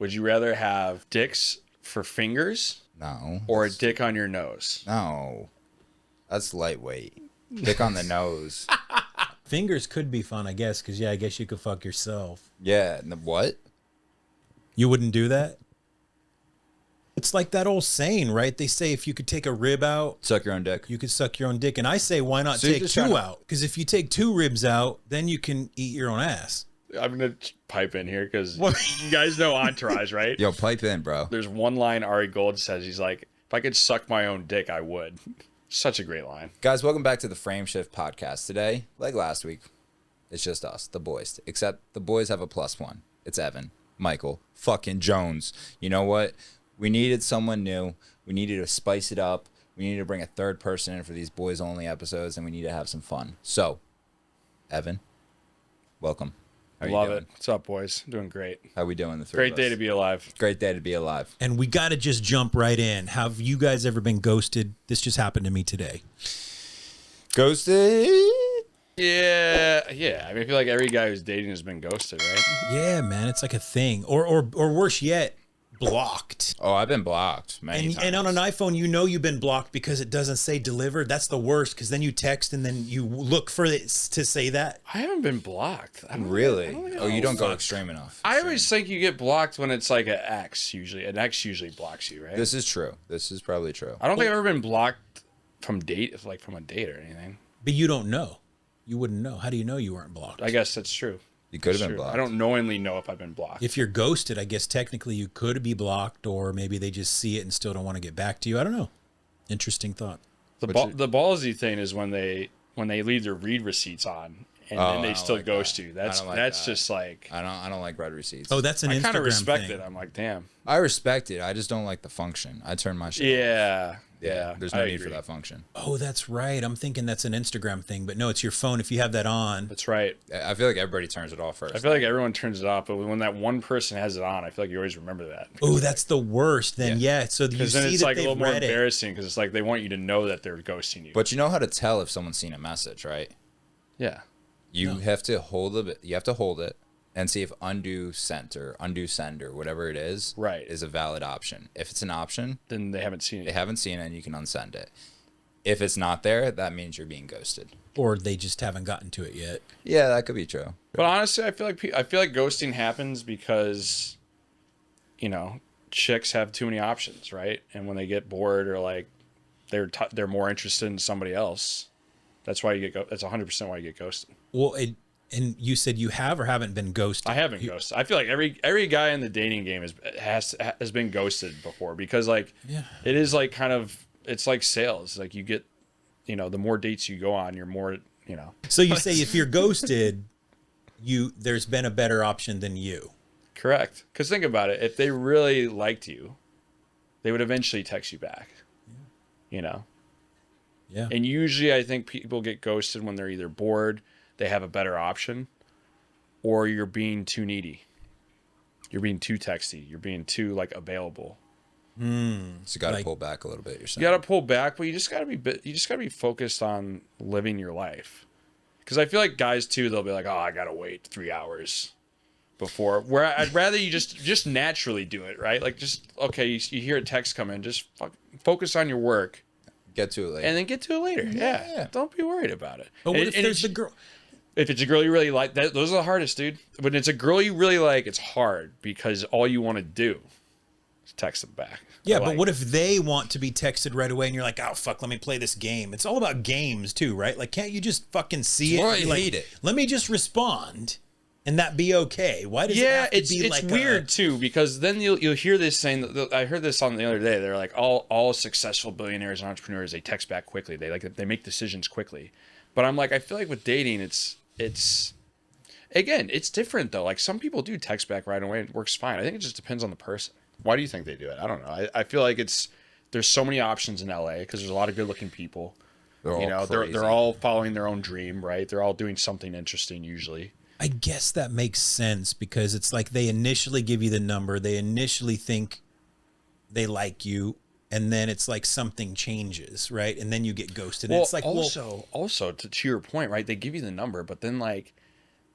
Would you rather have dicks for fingers? No. Or a dick on your nose? No. That's lightweight. Dick on the nose. Fingers could be fun, I guess, because, I guess you could fuck yourself. Yeah. What? You wouldn't do that? It's like that old saying, right? They say if you could take a rib out, Suck your own dick. you could suck your own dick. And I say, why not So you're take just two trying to- out? Because if you take 2 ribs out, then you can eat your own ass. I'm going to pipe in here because you guys know Entourage, right? Yo, pipe in, bro. There's one line Ari Gold says. He's like, if I could suck my own dick, I would. Such a great line. Guys, welcome back to the TheFrameShiftPodcast. Today, like last week, it's just us, the boys. Except the boys have a +1. It's Evan, Michael, fucking Jones. You know what? We needed someone new. We needed to spice it up. We needed to bring a third person in for these boys-only episodes, and we need to have some fun. So, Evan, welcome. How you Love doing? it. What's up, boys? Doing great. How we doing, the three Great of day us? to be alive. Great day to be alive. And we got to just jump right in. Have you guys ever been ghosted? This just happened to me today. Ghosted? Yeah. I mean, I feel like every guy who's dating has been ghosted, right? Yeah, man, it's like a thing. Or worse yet, blocked. Oh, I've been blocked many times. And on an iPhone, you've been blocked because it doesn't say delivered. That's the worst, because then you text and then you look for it to say that. I haven't been blocked. Really? Oh, you don't go extreme enough. I always think you get blocked when it's like an ex, usually. An ex usually blocks you, right? This is true. This is probably true. I don't think I've ever been blocked from a date or anything. But you don't know. You wouldn't know. How do you know you weren't blocked? I guess that's true. You could have That's been true. blocked. I don't knowingly know if I've been blocked. If you're ghosted, I guess technically you could be blocked, or maybe they just see it and still don't want to get back to you. I don't know. Interesting thought. The ballsy thing is when they leave their read receipts on and then they still like ghost that. you. That's I don't like that's that. just like I don't like red receipts. Oh, that's an I Instagram kind of respect thing. it. I'm like, damn. I respect it. I just don't like the function. I turn my shit off. Yeah. There's no I need agree. for that function. Oh, that's right. I'm thinking that's an Instagram thing, but no, it's your phone. If you have that on, That's right. I feel like everybody turns it off first. I feel like everyone turns it off, but when that one person has it on, I feel like you always remember that. oh, that's the worst. Then so you Because then see it's that like a they've little more read it. embarrassing because it's like they want you to know that they're ghosting you. But you know how to tell if someone's seen a message, right? Yeah. You have to hold it. You have to hold it and see if undo send or whatever it is, Right. is a valid option. If it's an option, Then they haven't seen they it. haven't seen it and you can unsend it. If it's not there, that means you're being ghosted. Or they just haven't gotten to it yet. Yeah, that could be true. But honestly, I feel like ghosting happens because, chicks have too many options, right? And when they get bored or like they're more interested in somebody else, that's why that's 100% why you get ghosted. Well, and you said you have or haven't been ghosted. I haven't ghosted. I feel like every guy in the dating game has been ghosted before because like it is like kind of it's like sales. Like you get, the more dates you go on, you're more, So you say if you're ghosted, there's been a better option than you. Correct. Because think about it. If they really liked you, they would eventually text you back. Yeah. And usually I think people get ghosted when they're either bored, they have a better option, or you're being too needy. You're being too texty. You're being too like available. So you got to pull back a little bit. You're saying. You got to pull back, but you just got to be focused on living your life. Because I feel like guys too, they'll be like, oh, I got to wait 3 hours before. Where I'd rather you just naturally do it, right? Like just okay, you hear a text come in, just focus on your work. Get to it later. And then get to it later. Yeah. Don't be worried about it. But what if there's the girl? If it's a girl you really like, those are the hardest, dude. When it's a girl you really like, it's hard because all you want to do is text them back. Yeah, but what if they want to be texted right away and you're like, oh, fuck, let me play this game. It's all about games too, right? Like, can't you just fucking see it? Well, and I be hate like, it. Let me just respond and that be okay. Why does it have to be like it's weird too because then you'll hear this saying. I heard this on the other day. They're like all successful billionaires and entrepreneurs, they text back quickly. They make decisions quickly. But I'm like, I feel like with dating, it's again, it's different though. Like some people do text back right away and it works fine. I think it just depends on the person. Why do you think they do it? I don't know. I feel like there's so many options in LA because there's a lot of good looking people. They're all following their own dream, right? They're all doing something interesting usually. I guess that makes sense because it's like they initially give you the number. They initially think they like you. And then it's like something changes, right? And then you get ghosted. Well, it's like also to your point, right? They give you the number, but then like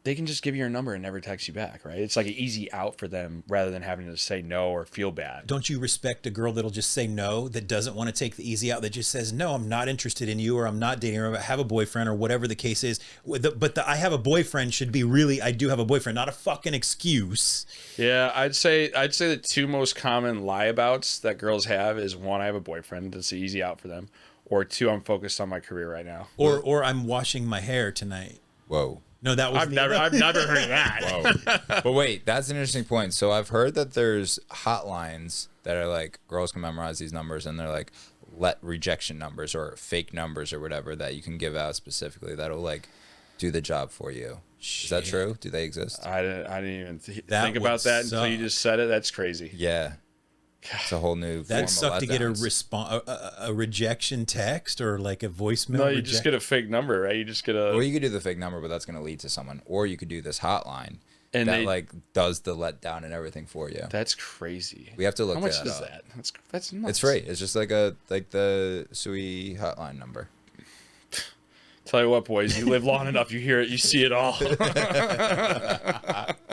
they can just give you your number and never text you back, right? It's like an easy out for them rather than having to say no or feel bad. Don't you respect a girl that'll just say no, that doesn't want to take the easy out, that just says, no, I'm not interested in you, or I'm not dating, or I have a boyfriend, or whatever the case is. But the I have a boyfriend should be really, I do have a boyfriend, not a fucking excuse. Yeah, I'd say the two most common lie abouts that girls have is, one, I have a boyfriend. That's the easy out for them. Or two, I'm focused on my career right now. Or I'm washing my hair tonight. Whoa. No, that was I've never heard of that. Whoa. But wait, that's an interesting point. So I've heard that there's hotlines that are like, girls can memorize these numbers, and they're like rejection numbers or fake numbers or whatever that you can give out specifically that'll like do the job for you. Is that true? Do they exist? I didn't even think That about that would until you suck. just said it. That's crazy. Yeah. It's a whole new form That'd of suck to get a letdowns. a rejection text or like a voicemail. No, you just get a fake number, right? You just get a. Or you could do the fake number, but that's going to lead to someone. Or you could do this hotline And that they- like does the letdown and everything for you. That's crazy. We have to look How much that is up. that? That's nuts. It's free. It's just like the SUI hotline number. Tell you what, boys, you live long enough, you hear it, you see it all.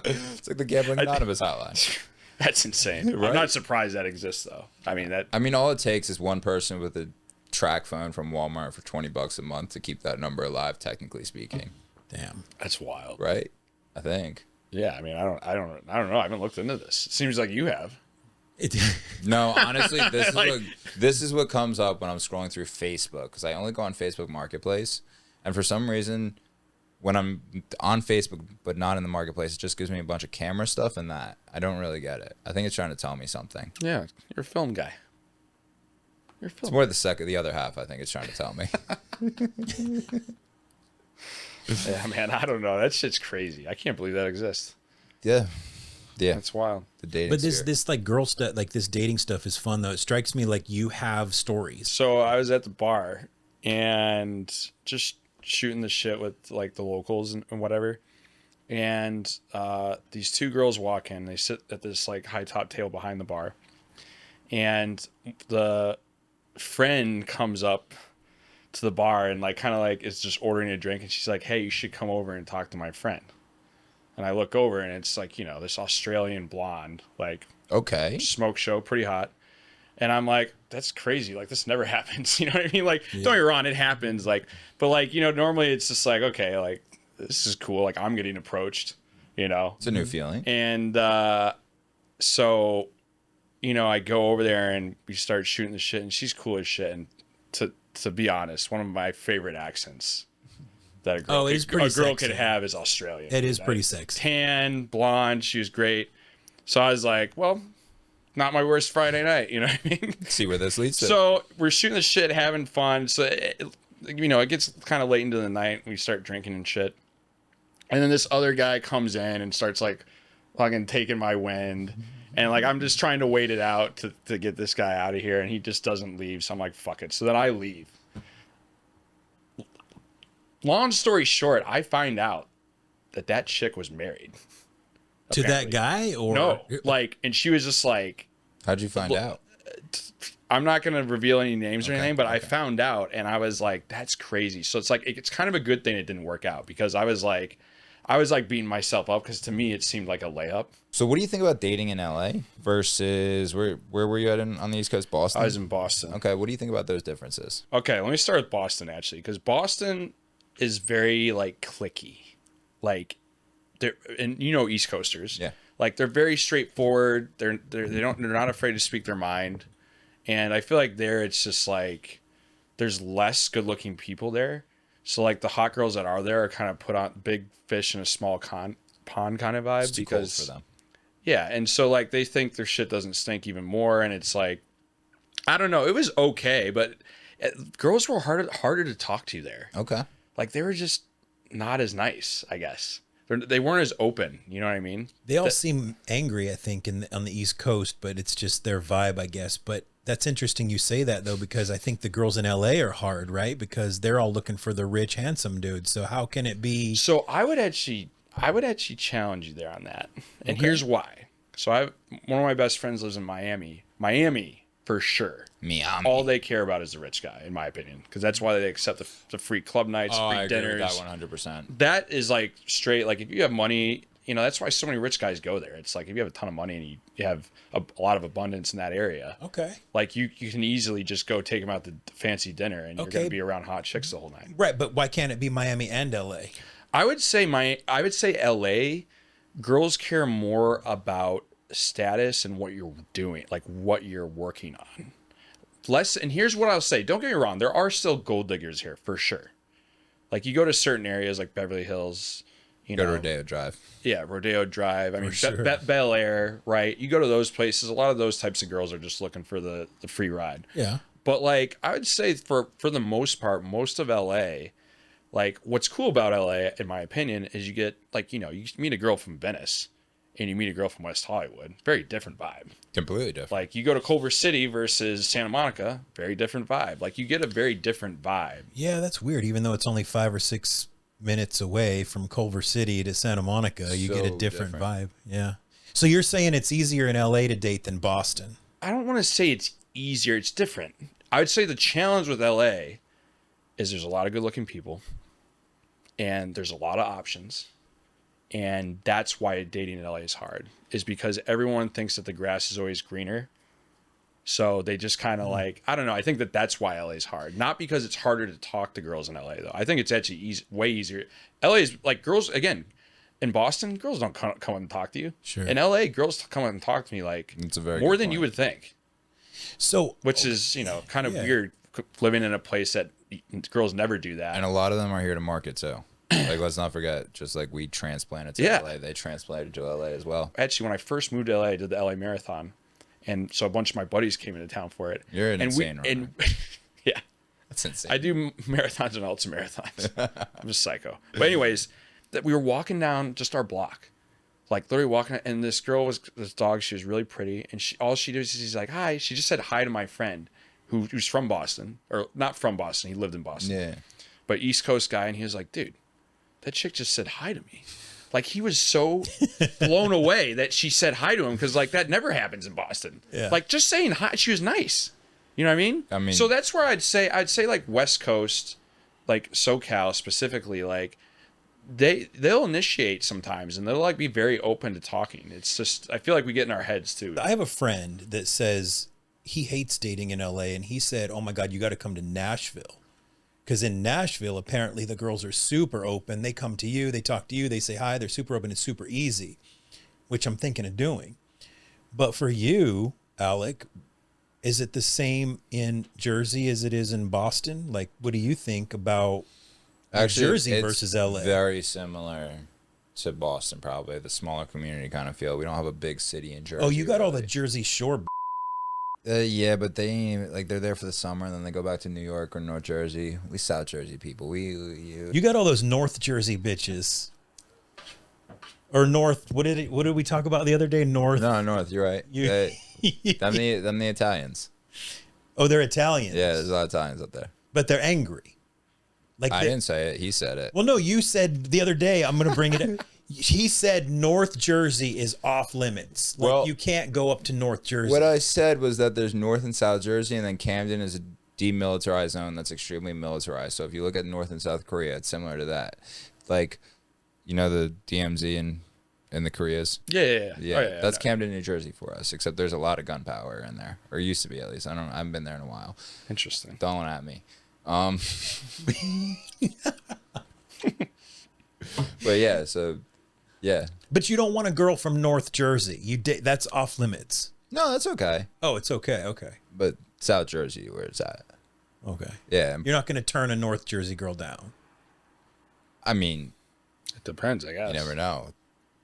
It's like the Gambling Anonymous hotline. That's insane. Right? I'm not surprised that exists, though. I mean, that. I mean, all it takes is one person with a track phone from Walmart for $20 a month to keep that number alive, technically speaking. Damn. That's wild. Right? I think. Yeah, I mean, I don't know. I haven't looked into this. It seems like you have. No, honestly, Like- this is what comes up when I'm scrolling through Facebook, because I only go on Facebook Marketplace, and for some reason, when I'm on Facebook but not in the Marketplace, it just gives me a bunch of camera stuff and that. I don't really get it. I think it's trying to tell me something. Yeah, you're a film guy. You're a It's film. more the other half. I think it's trying to tell me. Yeah, man, I don't know. That shit's crazy. I can't believe that exists. Yeah. That's wild. The dating. But sphere. this like girl stuff, like this dating stuff is fun though. It strikes me like you have stories. So I was at the bar and just shooting the shit with like the locals and whatever. And these two girls walk in. They sit at this like high top table behind the bar. And the friend comes up to the bar and like kind of like is just ordering a drink. And she's like, hey, you should come over and talk to my friend. And I look over and it's like, you know, this Australian blonde, like Okay. smoke show, pretty hot. And I'm like, that's crazy. Like, this never happens. You know what I mean? Like, don't get me wrong, it happens. Like, but like, you know, normally it's just like, okay, like, this is cool. Like, I'm getting approached, you know? It's a new feeling. And so, you know, I go over there and we start shooting the shit, and she's cool as shit. And to be honest, one of my favorite accents that a girl, Oh, it is pretty could sexy. have is Australian. It is Right? pretty sexy. Tan, blonde, she was great. So I was like, well, not my worst Friday night, you know what I mean? See where this leads to. So we're shooting the shit, having fun. So, you know, it gets kind of late into the night. We start drinking and shit. And then this other guy comes in and starts like fucking taking my wind. And like, I'm just trying to wait it out to get this guy out of here. And he just doesn't leave. So I'm like, fuck it. So then I leave. Long story short, I find out that chick was married. To that apparently. guy or No, like, and she was just like, How'd you find out? I'm not going to reveal any names or Okay, anything, but I okay. found out and I was like, that's crazy. So it's like, it's kind of a good thing it didn't work out, because I was like beating myself up, because to me, it seemed like a layup. So what do you think about dating in LA versus where were you at on the East Coast? Boston? I was in Boston. Okay, what do you think about those differences? Okay, let me start with Boston, actually, because Boston is very like cliquey. Like, and you know, East Coasters. Yeah. Like, they're very straightforward. They're not afraid to speak their mind. And I feel like there it's just like there's less good looking people there. So like the hot girls that are there are kind of put on big fish in a small pond kind of vibe, It's too cold because for them. yeah, and so like they think their shit doesn't stink even more, and it's like, I don't know, it was okay, but girls were harder to talk to there. Okay. Like, they were just not as nice, I guess. They weren't as open, you know what I mean? they all seem angry, I think, on the East Coast, but it's just their vibe, I guess. But that's interesting you say that, though, because I think the girls in LA are hard, right? Because they're all looking for the rich, handsome dude. So how can it be? So I would actually challenge you there on that. And here's why. So one of my best friends lives in Miami. Miami for sure. Miami. All they care about is the rich guy, in my opinion, because that's why they accept the free club nights, free I agree dinners. with that 100%. That is like straight. Like if you have money, you know, that's why so many rich guys go there. It's like if you have a ton of money and you have a lot of abundance in that area, Okay. like you can easily just go take them out to fancy dinner and you're going to be around hot chicks the whole night. Right, but why can't it be Miami and LA? I would say LA girls care more about status and what you're doing, like what you're working on. Less, and here's what I'll say. Don't get me wrong. There are still gold diggers here for sure. Like you go to certain areas like Beverly Hills, you know, Rodeo Drive. Yeah, Rodeo Drive. I mean, sure. Bel Air, right? You go to those places. A lot of those types of girls are just looking for the free ride. Yeah. But like, I would say for the most part, most of LA, like what's cool about LA, in my opinion, is you get like, you know, you meet a girl from Venice and you meet a girl from West Hollywood. Very different vibe. Completely different. Like you go to Culver City versus Santa Monica, very different vibe. Like you get a very different vibe. Yeah, that's weird. Even though it's only 5 or 6 minutes away from Culver City to Santa Monica, you get a different vibe. Yeah. So you're saying it's easier in LA to date than Boston? I don't want to say it's easier. It's different. I would say the challenge with LA is there's a lot of good looking people and there's a lot of options. And that's why dating in LA is hard, is because everyone thinks that the grass is always greener. So they just kind of like, I don't know. I think that's why LA is hard. Not because it's harder to talk to girls in LA, though. I think it's actually way easier. LA is like girls, again, in Boston, girls don't come and talk to you. Sure. In LA, girls come and talk to me like It's a very more good than point. you would think. So, Which is, you know, kind of Yeah. weird living in a place that girls never do that. And a lot of them are here to market too. Like, let's not forget, just like we transplanted to Yeah. LA, they transplanted to LA as well. Actually, when I first moved to LA, I did the LA Marathon. And so a bunch of my buddies came into town for it. You're an and insane runner. Yeah. That's insane. I do marathons and ultra marathons. I'm just psycho. But anyways, that we were walking down just our block. Like literally walking, and this dog, she was really pretty. And all she did is she's like, hi. She just said hi to my friend who's from Boston, or not from Boston. He lived in Boston. Yeah. But East Coast guy. And he was like, dude, that chick just said hi to me. Like he was so blown away that she said hi to him, because like that never happens in Boston. Yeah. Like just saying hi, she was nice. You know what I mean? So that's where I'd say like West Coast, like SoCal specifically, like they'll initiate sometimes and they'll like be very open to talking. It's just I feel like we get in our heads too. I have a friend that says he hates dating in LA, and he said, "Oh my God, you got to come to Nashville." Because in Nashville, apparently the girls are super open. They come to you, they talk to you, they say hi, they're super open, it's super easy, which I'm thinking of doing. But for you, Alec, is it the same in Jersey as it is in Boston? Like, what do you think about Jersey versus LA? Very similar to Boston, probably. The smaller community kind of feel. We don't have a big city in Jersey. Oh, you got all really. the Jersey Shore. Yeah, but they ain't even, like, they're there for the summer and then they go back to New York or North Jersey. We South Jersey people. You got all those North Jersey bitches. Or North, what did we talk about the other day? North. No, North, you're right. Them the Italians. Oh, they're Italians. Yeah, there's a lot of Italians up there. But they're angry. Like I didn't say it. He said it. Well, no, you said the other day, I'm going to bring it up. He said North Jersey is off limits. Like, Well, you can't go up to North Jersey. What I said was that there's North and South Jersey, and then Camden is a demilitarized zone that's extremely militarized. So if you look at North and South Korea, it's similar to that. Like, you know, the DMZ and the Koreas? Yeah. Yeah, Oh, yeah, that's Camden, New Jersey for us, except there's a lot of gunpowder in there, or used to be at least. I haven't been there in a while. Interesting. Don't at me. But yeah, so yeah. But you don't want a girl from North Jersey. That's off limits. No, that's okay. Oh, it's okay. Okay. But South Jersey, where it's at. Okay. Yeah. You're not going to turn a North Jersey girl down. I mean, It depends, I guess. you never know.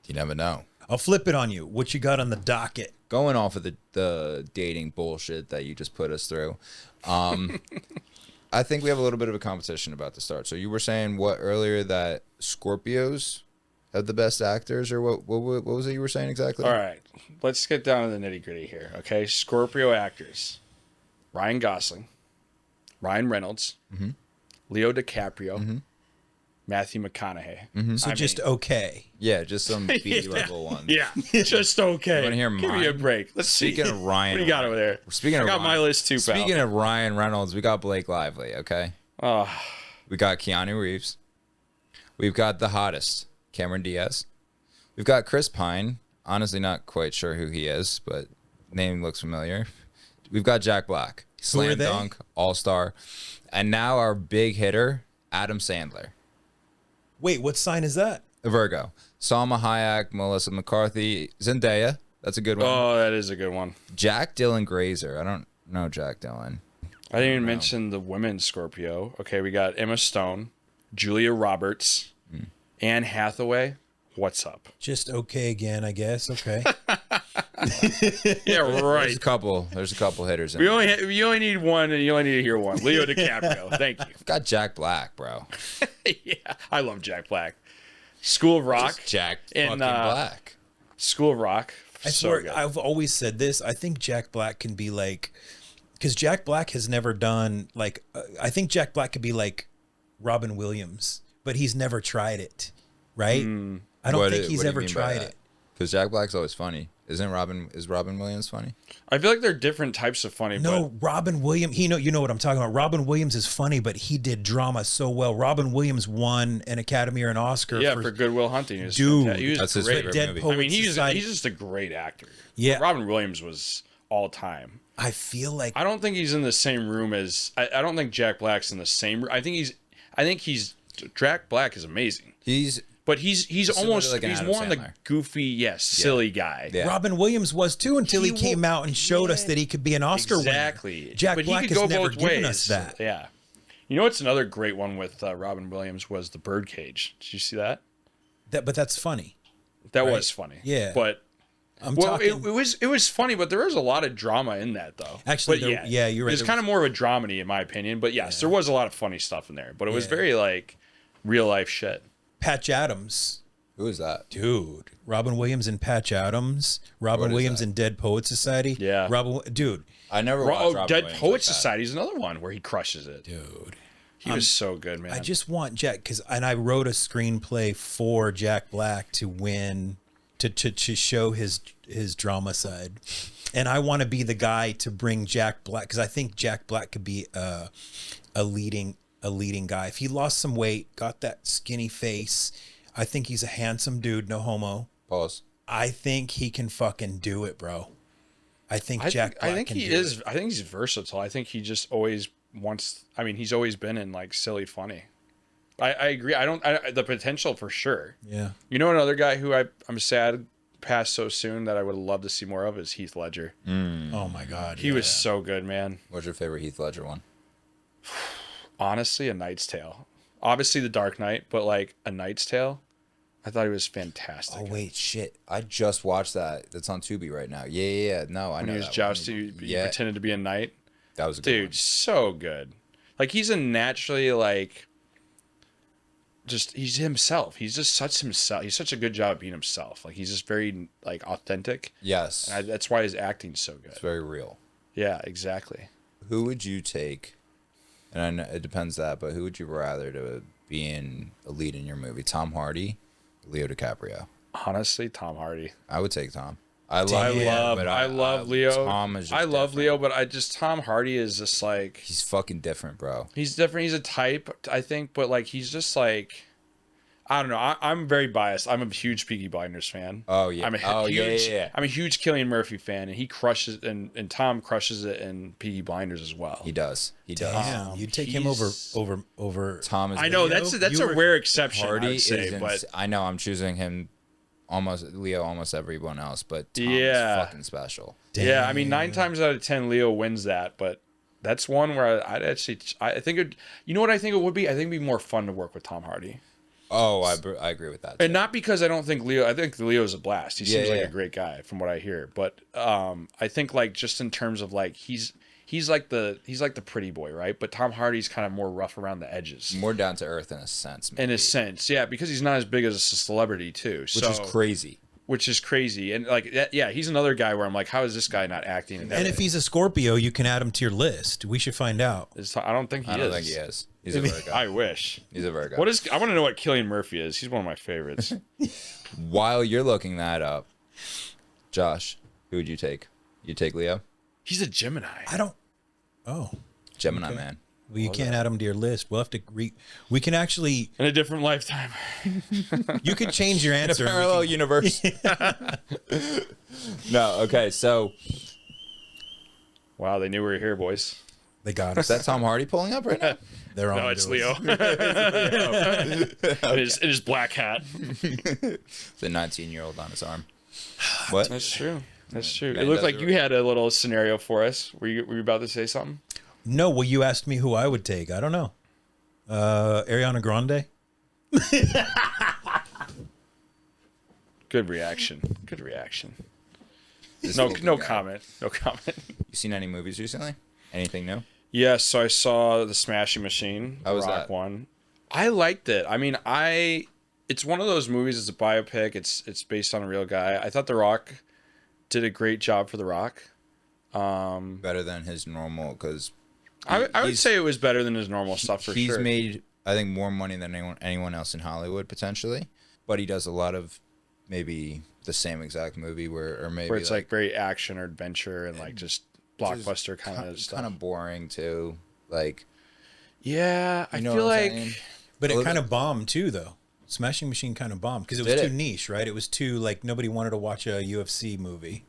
You never know. I'll flip it on you. What you got on the docket? Going off of the dating bullshit that you just put us through, I think we have a little bit of a competition about to start. So you were saying what earlier, that Scorpios have the best actors, or what was it you were saying exactly? All right. Let's get down to the nitty gritty here. Okay. Scorpio actors: Ryan Gosling, Ryan Reynolds, Leo DiCaprio, Matthew McConaughey. So just okay. Yeah, just some B level ones. Yeah, just okay. You wanna hear Give me a mine? break. Let's Speaking see. of Ryan, What do you got over there? Speaking I of got my Ryan- list too, pal. Speaking of Ryan Reynolds, we got Blake Lively. Okay, Oh, we got Keanu Reeves. We've got the hottest, Cameron Diaz. We've got Chris Pine. Honestly, not quite sure who he is, but name looks familiar. We've got Jack Black, Who are slam they? dunk, all-star, and now our big hitter, Adam Sandler. Wait, what sign is that? Virgo. Salma Hayek, Melissa McCarthy, Zendaya. That's a good one. oh, that is a good one. Jack Dylan Grazer. I don't know Jack Dylan. I didn't even mention the women Scorpio. Okay, we got Emma Stone, Julia Roberts, Anne Hathaway. What's up? Just okay again, I guess. Okay. Yeah, right. There's a couple hitters in We there. you only need one, and you only need to hear one. Leo DiCaprio. Thank you. Got Jack Black, bro. Yeah, I love Jack Black. School of Rock. Just Jack And, fucking Black. School of Rock. I So swear, good. I've always said this. I think Jack Black can be like, because Jack Black has never done like, I think Jack Black could be like Robin Williams, but he's never tried it, right? I don't think he's ever tried it. Because Jack Black's always funny. Is Robin Williams funny? I feel like they're different types of funny. No, Robin Williams. You know what I'm talking about. Robin Williams is funny, but he did drama so well. Robin Williams won an Academy or an Oscar. but for Good Will Hunting. He was Dude, fantastic. He was that's his great. favorite Dead movie. Poets I mean, he's Society. just a great actor. Yeah. Robin Williams was all time. I feel like I don't think he's in the same room as. I don't think Jack Black's in the same room. I think he's. Jack Black is amazing. But he's similar almost to, like, an he's Adam more on the Sandler. goofy, silly guy. Yeah. Robin Williams was too until he came out and showed us that he could be an Oscar Exactly. winner. Jack But Black he could has go never both given ways. us that. Yeah. You know what's another great one with Robin Williams was The Birdcage. Did you see that? But that's funny. That Right. was funny. Yeah. But I'm well, talking. it was funny, but there was a lot of drama in that though. Actually, But yeah, you're right. There's kind of more of a dramedy in my opinion, but yes, there was a lot of funny stuff in there. But it was Yeah. very like real life shit. Patch Adams. Who is that? Dude, Robin Williams and Patch Adams. Robin What is Williams that? and Dead Poet Society. Yeah. Dude, I never watched Robin Dead Williams Poet like that. Society is another one where he crushes it. dude. He was so good, man. I just want Jack and I wrote a screenplay for Jack Black to win to show his drama side. And I want to be the guy to bring Jack Black because I think Jack Black could be a leading guy. If he lost some weight, got that skinny face, I think he's a handsome dude, no homo. Pause. I think he can fucking do it, bro. I think Jack Black I think can he do is. it. I think he's versatile. I think he just always wants. I mean, he's always been in like silly funny. I agree. The potential for sure. Yeah. You know, another guy who I'm sad passed so soon that I would love to see more of is Heath Ledger. Oh my God. He was so good, man. What's your favorite Heath Ledger one? Honestly, A Knight's Tale. Obviously, The Dark Knight, but like A Knight's Tale, I thought he was fantastic. Oh wait, shit! I just watched that. That's on Tubi right now. Yeah. No, I When know he was that jousting, one. he pretended to be a knight. That was a good Dude, so good. Like he's a naturally like. Just he's himself. He's just such himself. He's such a good job at being himself. Like he's just very like authentic. one. Yes, And that's why his acting's so good. it's very real. Yeah, exactly. Who would you take? And I know it depends but who would you rather to be in a lead in your movie? Tom Hardy, Leo DiCaprio. Honestly, Tom Hardy. I would take Tom. I love Leo. Tom is just I love different. Leo, but Tom Hardy is just like He's fucking different, bro. he's different. He's a type, I think, but like he's just like I don't know. I'm very biased. I'm a huge Peaky Blinders fan. Oh yeah. I'm a huge, I'm a huge Cillian Murphy fan, and he crushes and Tom crushes it in Peaky Blinders as well. He does. He does. Damn, you'd take him over. Tom is. I know Leo, that's you a were- rare exception. Hardy I would say, is. but I know. I'm choosing him. Leo, almost everyone else, but Tom Yeah. is fucking special. yeah, I mean 9 times out of 10 Leo wins that, but that's one where I'd actually I think it. You know what I think it would be? I think it'd be more fun to work with Tom Hardy. Oh, I agree with that. And not because I don't think Leo. I think Leo's a blast. He seems like yeah. a great guy from what I hear. But I think like just in terms of like he's like the pretty boy, right? But Tom Hardy's kind of more rough around the edges. More down to earth in a sense. In a sense, yeah, because he's not as big as a celebrity too. Which is crazy. which is crazy. And like, yeah, he's another guy where I'm like, how is this guy not acting? And if he's a Scorpio, you can add him to your list. We should find out. I don't think he is. I don't think he is. He's a Virgo. I wish. He's a Virgo. I want to know what Cillian Murphy is. He's one of my favorites. While you're looking that up, Josh, who would you take? You take Leo? He's a Gemini. Gemini man. Well, you can't add him to your list. We'll have to we can actually In a different lifetime. you could change your answer. Parallel universe. No, okay, so Wow, they knew we were here, boys. They got is us. that Tom Hardy pulling up right now? They're on. No, it's to Leo. us. In his black hat. The 19-year-old on his arm. What? That's true. That's true. Man It looked does like it. you had a little scenario for us. Were you about to say something? No, well, you asked me who I would take. I don't know. Ariana Grande. Good reaction. Good reaction. This No little guy. comment. No comment. You seen any movies recently? Anything new? Yes, so I saw the Smashing Machine, How the was Rock that? one. I liked it. I mean, it's one of those movies. It's a biopic. It's based on a real guy. I thought The Rock did a great job for The Rock. Better than his normal, because I would say it was better than his normal stuff for he's sure. made, I think, more money than anyone else in Hollywood potentially, but he does a lot of maybe the same exact movie or maybe where it's like very action or adventure and like just blockbuster kind of stuff. kind of boring too. Like, Yeah, I you know feel what I'm like saying? But it Well, kind of bombed too, though. Smashing Machine kind of bombed because it was Did too it? niche, right? It was too like nobody wanted to watch a UFC movie.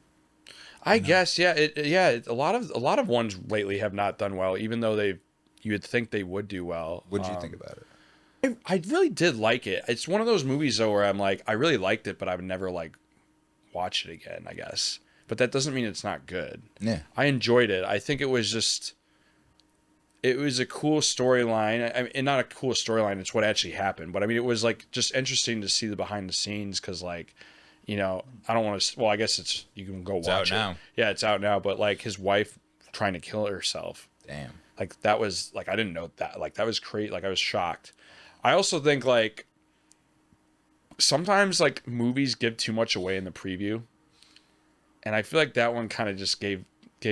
I guess a lot of ones lately have not done well, even though you would think they would do well. What did you think about it? I really did like it. It's one of those movies though where I'm like, I really liked it, but I would never like watch it again, I guess. But that doesn't mean it's not good. Yeah. I enjoyed it. I think it was a cool storyline. I mean, and not a cool storyline, it's what actually happened. But I mean, it was like just interesting to see the behind the scenes because like, you know, I don't want to. Well, I guess you can go watch out it now. Yeah, it's out now. But like his wife trying to kill herself. Damn. Like that was like I didn't know that. Like that was crazy. Like I was shocked. I also think like sometimes like movies give too much away in the preview, and I feel like that one kind of just gave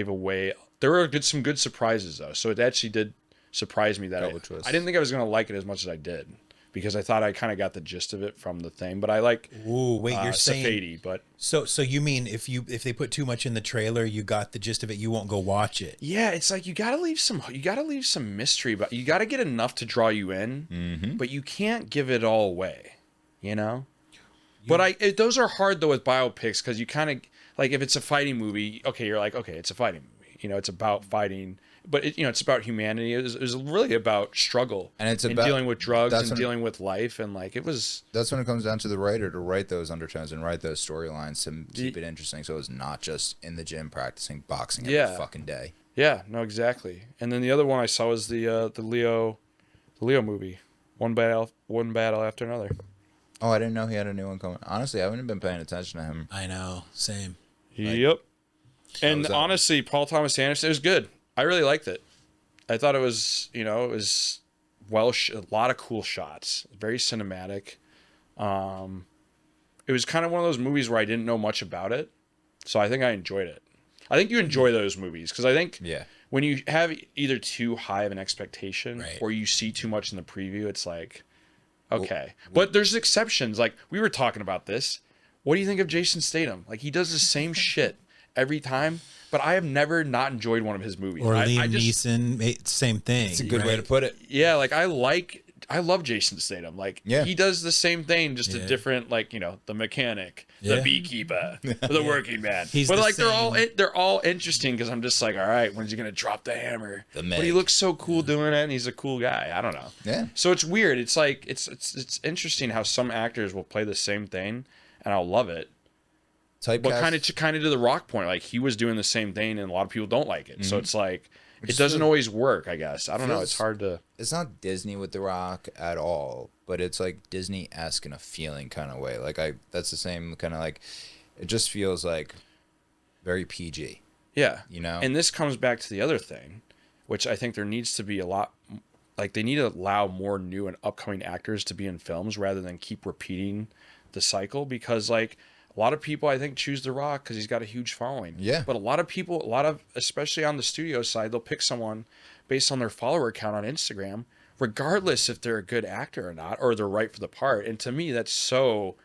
away. There were some good surprises though, so it actually did surprise me that I didn't think I was gonna like it as much as I did because I thought I kind of got the gist of it from the thing. But I like Ooh, wait, you're saying Safadi, but so you mean if they put too much in the trailer, you got the gist of it, you won't go watch it. yeah, it's like you gotta leave some mystery, but you gotta get enough to draw you in, but you can't give it all away, you know. But those are hard though with biopics because you kind of like if it's a fighting movie, okay, you're like okay, it's a fighting movie, you know, it's about fighting, but it's about humanity. It was really about struggle And it's about dealing with drugs and dealing with life, and like it was. That's when it comes down to the writer to write those undertones and write those storylines to keep it interesting. So it's not just in the gym practicing boxing every fucking day. Yeah, no, exactly. And then the other one I saw was the Leo movie, one battle after another. Oh, I didn't know he had a new one coming. Honestly, I haven't been paying attention to him. I know, same. Yep. And was that? honestly, Paul Thomas Anderson, it was good. I really liked it. I thought it was, it was a lot of cool shots, very cinematic. It was kind of one of those movies where I didn't know much about it, so I think I enjoyed it. I think you enjoy those movies because I think when you have either too high of an expectation or you see too much in the preview, it's like, okay. But there's exceptions. Like we were talking about this. What do you think of Jason Statham? Like he does the same shit every time, but I have never not enjoyed one of his movies. Or Liam Neeson, same thing. It's a good way to put it. Yeah, like I love Jason Statham. Like he does the same thing, just a different, like the mechanic, the beekeeper, the working man. But like they're all interesting because I'm just like, all right, when's he gonna drop the hammer? But he looks so cool doing it, and he's a cool guy. I don't know. Yeah. So it's weird. It's like it's interesting how some actors will play the same thing, and I'll love it. Typecast. But kind of to the Rock point, like he was doing the same thing, and a lot of people don't like it. So it's like it doesn't always work. I guess I don't know. It's hard to. It's not Disney with The Rock at all, but it's like Disney-esque in a feeling kind of way. Like that's the same kind of like. It just feels like very PG. Yeah. And this comes back to the other thing, which I think there needs to be a lot. Like they need to allow more new and upcoming actors to be in films rather than keep repeating the cycle because like. A lot of people, I think, choose The Rock because he's got a huge following. Yeah. But a lot of people, especially on the studio side, they'll pick someone based on their follower count on Instagram, regardless if they're a good actor or not, or they're right for the part. And to me, that's so,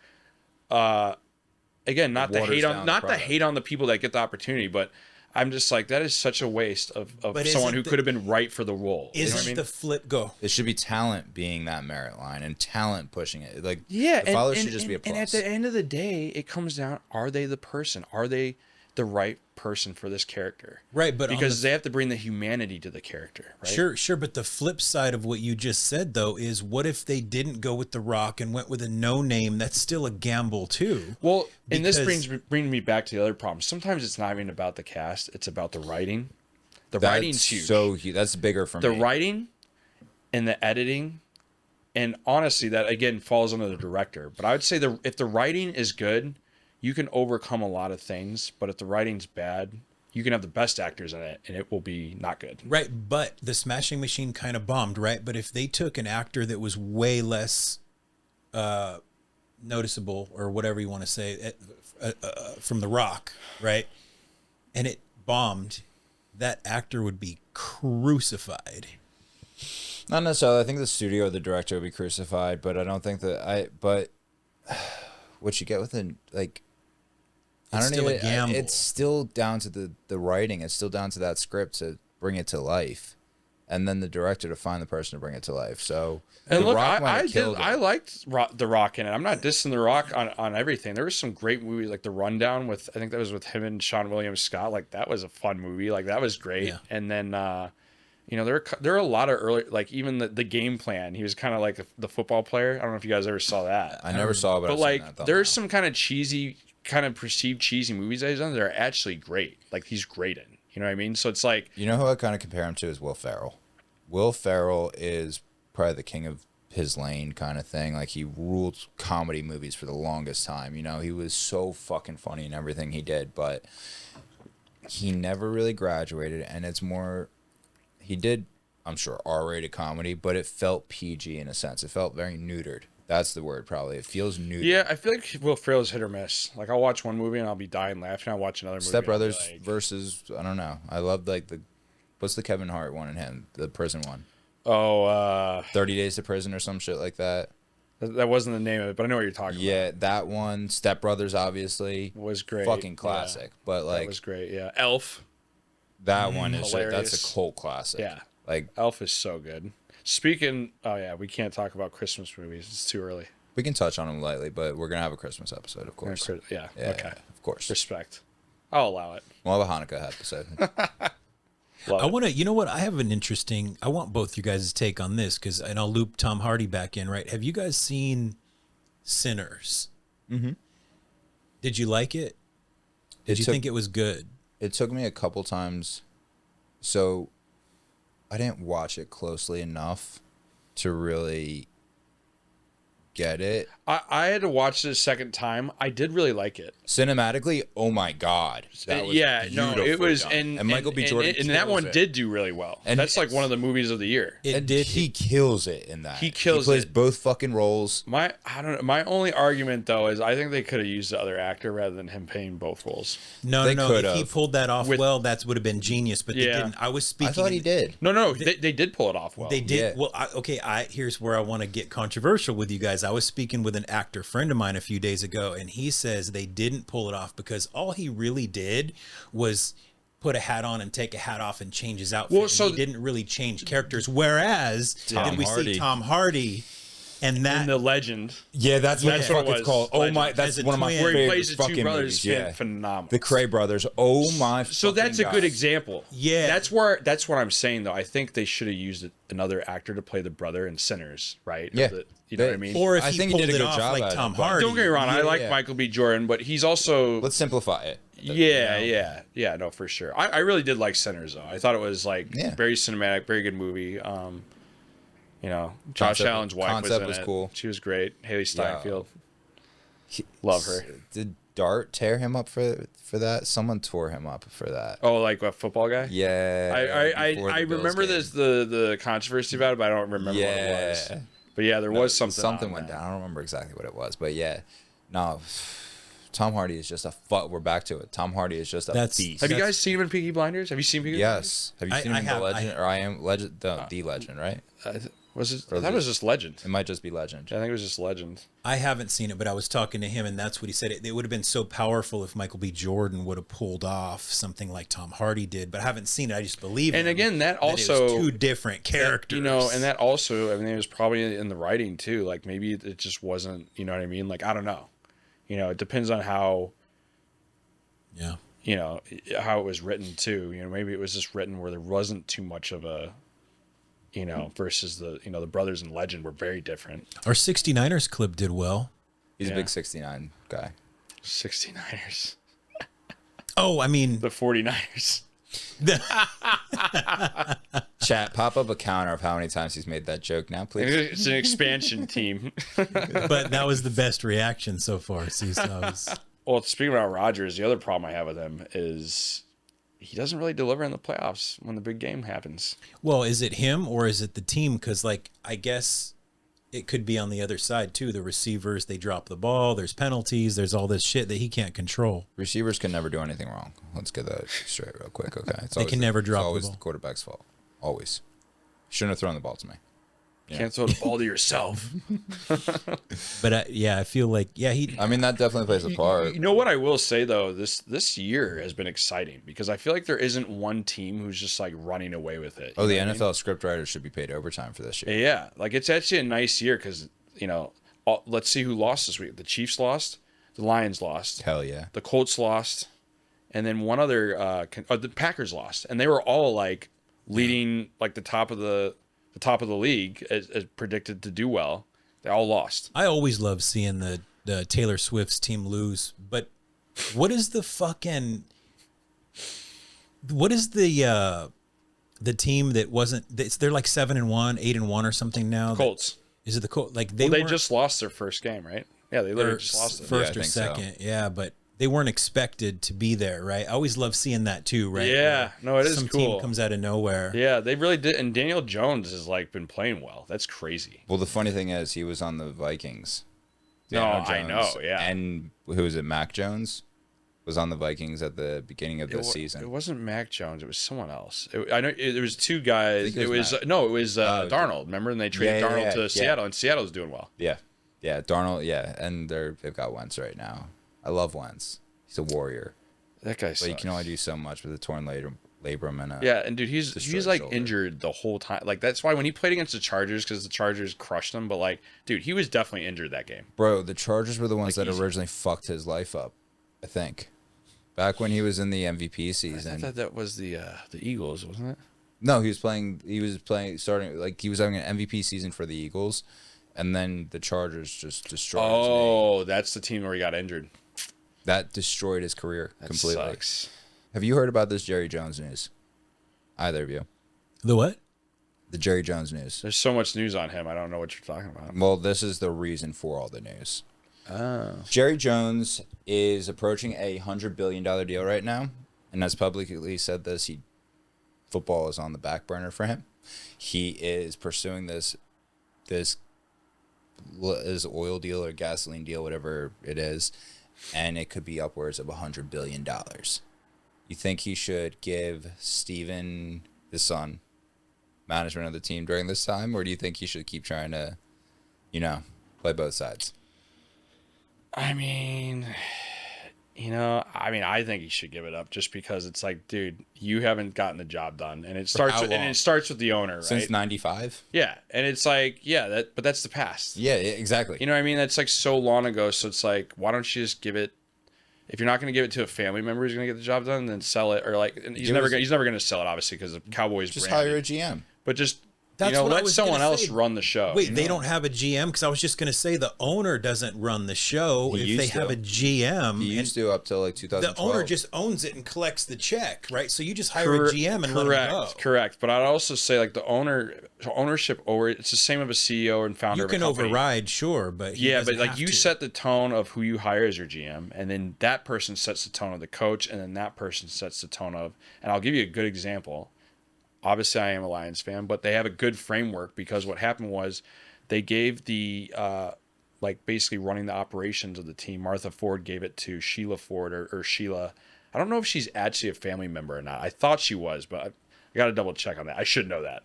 again, not to hate on the people that get the opportunity, but I'm just like, that is such a waste of someone who could have been right for the role. Isn't the flip go? It should be talent being that merit line and talent pushing it. Like, yeah, the followers should just be a plus. And at the end of the day, it comes down, are they the person? Are they the right person for this character? Right, but because they have to bring the humanity to the character, right? Sure, but the flip side of what you just said, though, is what if they didn't go with The Rock and went with a no-name? That's still a gamble, too. Well, and this brings me back to the other problem. Sometimes it's not even about the cast. It's about the writing. The writing's huge. So that's bigger for me. The writing and the editing, and honestly, that, again, falls under the director. But I would say if the writing is good, you can overcome a lot of things. But if the writing's bad, you can have the best actors in it, and it will be not good. Right, but the Smashing Machine kind of bombed, right? But if they took an actor that was way less noticeable, or whatever you want to say, from The Rock, right, and it bombed, that actor would be crucified. Not necessarily. I think the studio or the director would be crucified, but I don't think that But what you get with it, like, It's still a gamble. It's still down to the writing. It's still down to that script to bring it to life, and then the director to find the person to bring it to life. So, and look, I liked The Rock in it. I'm not dissing The Rock on everything. There was some great movies like The Rundown I think that was with him and Sean William Scott. Like, that was a fun movie. Like, that was great. Yeah. And then there are a lot of early, like, even the Game Plan. He was kind of like the football player. I don't know if you guys ever saw that. I never saw it, but like, there's some kind of perceived cheesy movies that he's done that are actually great. Like, he's great in. You know what I mean? So it's like, you know who I kind of compare him to is Will Ferrell. Will Ferrell is probably the king of his lane kind of thing. Like, he ruled comedy movies for the longest time. You know, he was so fucking funny in everything he did, but he never really graduated. And it's more, he did, I'm sure, R-rated comedy, but it felt PG in a sense. It felt very neutered. That's the word, probably. It feels neutered. Yeah, I feel like Will Ferrell's hit or miss. Like, I'll watch one movie and I'll be dying laughing. I'll watch another movie. Step Brothers versus, I don't know. I love, like, what's the Kevin Hart one in him? The prison one. Oh, 30 Days to Prison or some shit like that. That wasn't the name of it, but I know what you're talking about. Yeah, that one. Step Brothers, obviously. Was great. Fucking classic. Yeah. But, like, that was great, yeah. Elf. That one is hilarious. That's a cult classic. Yeah. Like, Elf is so good. Speaking, oh yeah, we can't talk about Christmas movies. It's too early. we can touch on them lightly, but we're gonna have a Christmas episode, of course. Yeah. Yeah, Okay. of course. Respect. I'll allow it. We'll have a Hanukkah episode. I want to, you know what? I have an interesting, I want both you guys' take on this because, and I'll loop Tom Hardy back in, right? Have you guys seen Sinners? Mm-hmm. Did you like it? Did you think it was good? It took me a couple times. So I didn't watch it closely enough to really get it. I had to watch it a second time. I did really like it. Cinematically, oh my God. That was it was, done. And Michael B. Jordan and that one did do really well. And that's like one of the movies of the year. He kills it in that. He kills plays it. both fucking roles. I don't know. My only argument though is I think they could have used the other actor rather than him playing both roles. No. If he pulled that off well, that would have been genius. But they didn't. I was speaking. I thought he did. No. They did pull it off well. They did. Yeah. Well, here's where I want to get controversial with you guys. I was speaking with an actor friend of mine a few days ago, and he says they didn't pull it off because all he really did was put a hat on and take a hat off and change his outfit. Well, so he didn't really change characters. Whereas then we see Tom Hardy, and the Legend. Yeah, that's what it's called. Legend. Oh my, that's one of my favorite favorite plays the fucking two brothers. movies. Yeah, phenomenal. The Cray brothers. Oh my. So that's a good example. Yeah, that's what I'm saying though. I think they should have used another actor to play the brother in Sinners, right? Yeah. You know what I mean? Or if I think he did a good job like Tom Hardy. Don't get me wrong, I like Michael B. Jordan, but he's also. Let's simplify it. Yeah, no, for sure. I really did like Sinners though. I thought it was very cinematic, very good movie. Josh Allen's wife was cool. She was great. Haley Steinfeld. Love her. Did Dart tear him up for that? Someone tore him up for that. Oh, like a football guy? Yeah. I remember the controversy about it, but I don't remember what it was. But yeah, there was something. Something went down. I don't remember exactly what it was, but yeah. No. Tom Hardy is just we're back to it. Tom Hardy is just a beast. Have you guys seen him in Peaky Blinders? Have you seen Peaky Blinders? Yes. Have you seen him in The Legend? Or I Am Legend? The Legend, right? That was just Legend. It might just be Legend. I think it was just Legend. I haven't seen it, but I was talking to him, and that's what he said. It would have been so powerful if Michael B. Jordan would have pulled off something like Tom Hardy did, but I haven't seen it. I just believe And him again, that it also... was two different characters. And that also, I mean, it was probably in the writing, too. Like, maybe it just wasn't, you know what I mean? Like, I don't know. It depends on how... Yeah. How it was written, too. Maybe it was just written where there wasn't too much of a... versus the brothers in Legend were very different. Our 69ers clip did well. He's a big 69 guy. 69ers. Oh, I mean... The 49ers. Chat, pop up a counter of how many times he's made that joke now, please. It's an expansion team. But that was the best reaction so far. Well, speaking about Rodgers, the other problem I have with him is... he doesn't really deliver in the playoffs when the big game happens. Well, is it him or is it the team? Because, I guess it could be on the other side, too. The receivers, they drop the ball. There's penalties. There's all this shit that he can't control. Receivers can never do anything wrong. Let's get that straight real quick, okay? They can never drop the ball. It's always the quarterback's fault. Always. Shouldn't have thrown the ball to me. You can't throw the ball to yourself. But, I feel like, I mean, that definitely plays a part. You know what I will say, though? This year has been exciting because I feel like there isn't one team who's just, running away with it. Oh, the NFL scriptwriters should be paid overtime for this year. Yeah. It's actually a nice year because, let's see who lost this week. The Chiefs lost. The Lions lost. Hell yeah. The Colts lost. And then one other, the Packers lost. And they were all, leading, the top of the league as predicted to do well. They all lost. I always love seeing the Taylor Swift's team lose, but what is the team that wasn't? They're 7-1, 8-1, or something now. Colts. Is it the Colts? They just lost their first game, right? Yeah, they literally just lost it. First or second, yeah, but they weren't expected to be there, right? I always love seeing that too, right? Yeah, no, it is some cool. Team comes out of nowhere. Yeah, they really did, and Daniel Jones has been playing well. That's crazy. Well, the funny thing is, he was on the Vikings. I know, yeah. And who was it? Mac Jones was on the Vikings at the beginning of this season. It wasn't Mac Jones. It was someone else. I know there was two guys. It was Darnold. Remember, and they traded Darnold to Seattle, and Seattle's doing well. Yeah, Darnold. Yeah, and they've got Wentz right now. I love Wentz. He's a warrior. That guy sucks. But you can only do so much with a torn labrum and and dude, he's shoulder. injured the whole time. That's why when he played against the Chargers, because the Chargers crushed him. But dude, he was definitely injured that game. Bro, the Chargers were the ones that originally fucked his life up. I think back when he was in the MVP season. I thought that was the Eagles, wasn't it? No, he was playing. He was starting he was having an MVP season for the Eagles, and then the Chargers just destroyed. Oh, that's the team where he got injured. That destroyed his career completely. Sucks. Have you heard about this Jerry Jones news? Either of you? The what? The Jerry Jones news. There's so much news on him. I don't know what you're talking about. Well, this is the reason for all the news. Oh. Jerry Jones is approaching a $100 billion deal right now, and has publicly said this. Football is on the back burner for him. He is pursuing this oil deal or gasoline deal, whatever it is, and it could be upwards of $100 billion. You think he should give Steven, his son, management of the team during this time, or do you think he should keep trying to, play both sides? I mean, I think he should give it up just because it's dude, you haven't gotten the job done, and it starts with the owner, right? Since '95. Yeah, and it's but that's the past. Yeah, exactly. You know what I mean? That's so long ago. So it's why don't you just give it? If you're not going to give it to a family member who's going to get the job done, then sell it. Or he's never going to sell it, obviously, because the Cowboys just brand. hire a GM. But just That's what I let was someone gonna else say. run the show. Wait, they don't have a GM? Because I was just going to say the owner doesn't run the show. He If they used have to. a GM, He used to up till 2012. the owner just owns it and collects the check, right? So you just hire a GM and let him go. Correct. But I'd also say the ownership over it's the same of a CEO and founder. You of can a company. override, sure, but he doesn't have you to. set the tone of who you hire as your GM, and then that person sets the tone of the coach, and then that person sets the tone of. And I'll give you a good example. Obviously, I am a Lions fan, but they have a good framework because what happened was they gave the like basically running the operations of the team. Martha Ford gave it to Sheila Ford or Sheila. I don't know if she's actually a family member or not. I thought she was, but I got to double check on that. I should know that.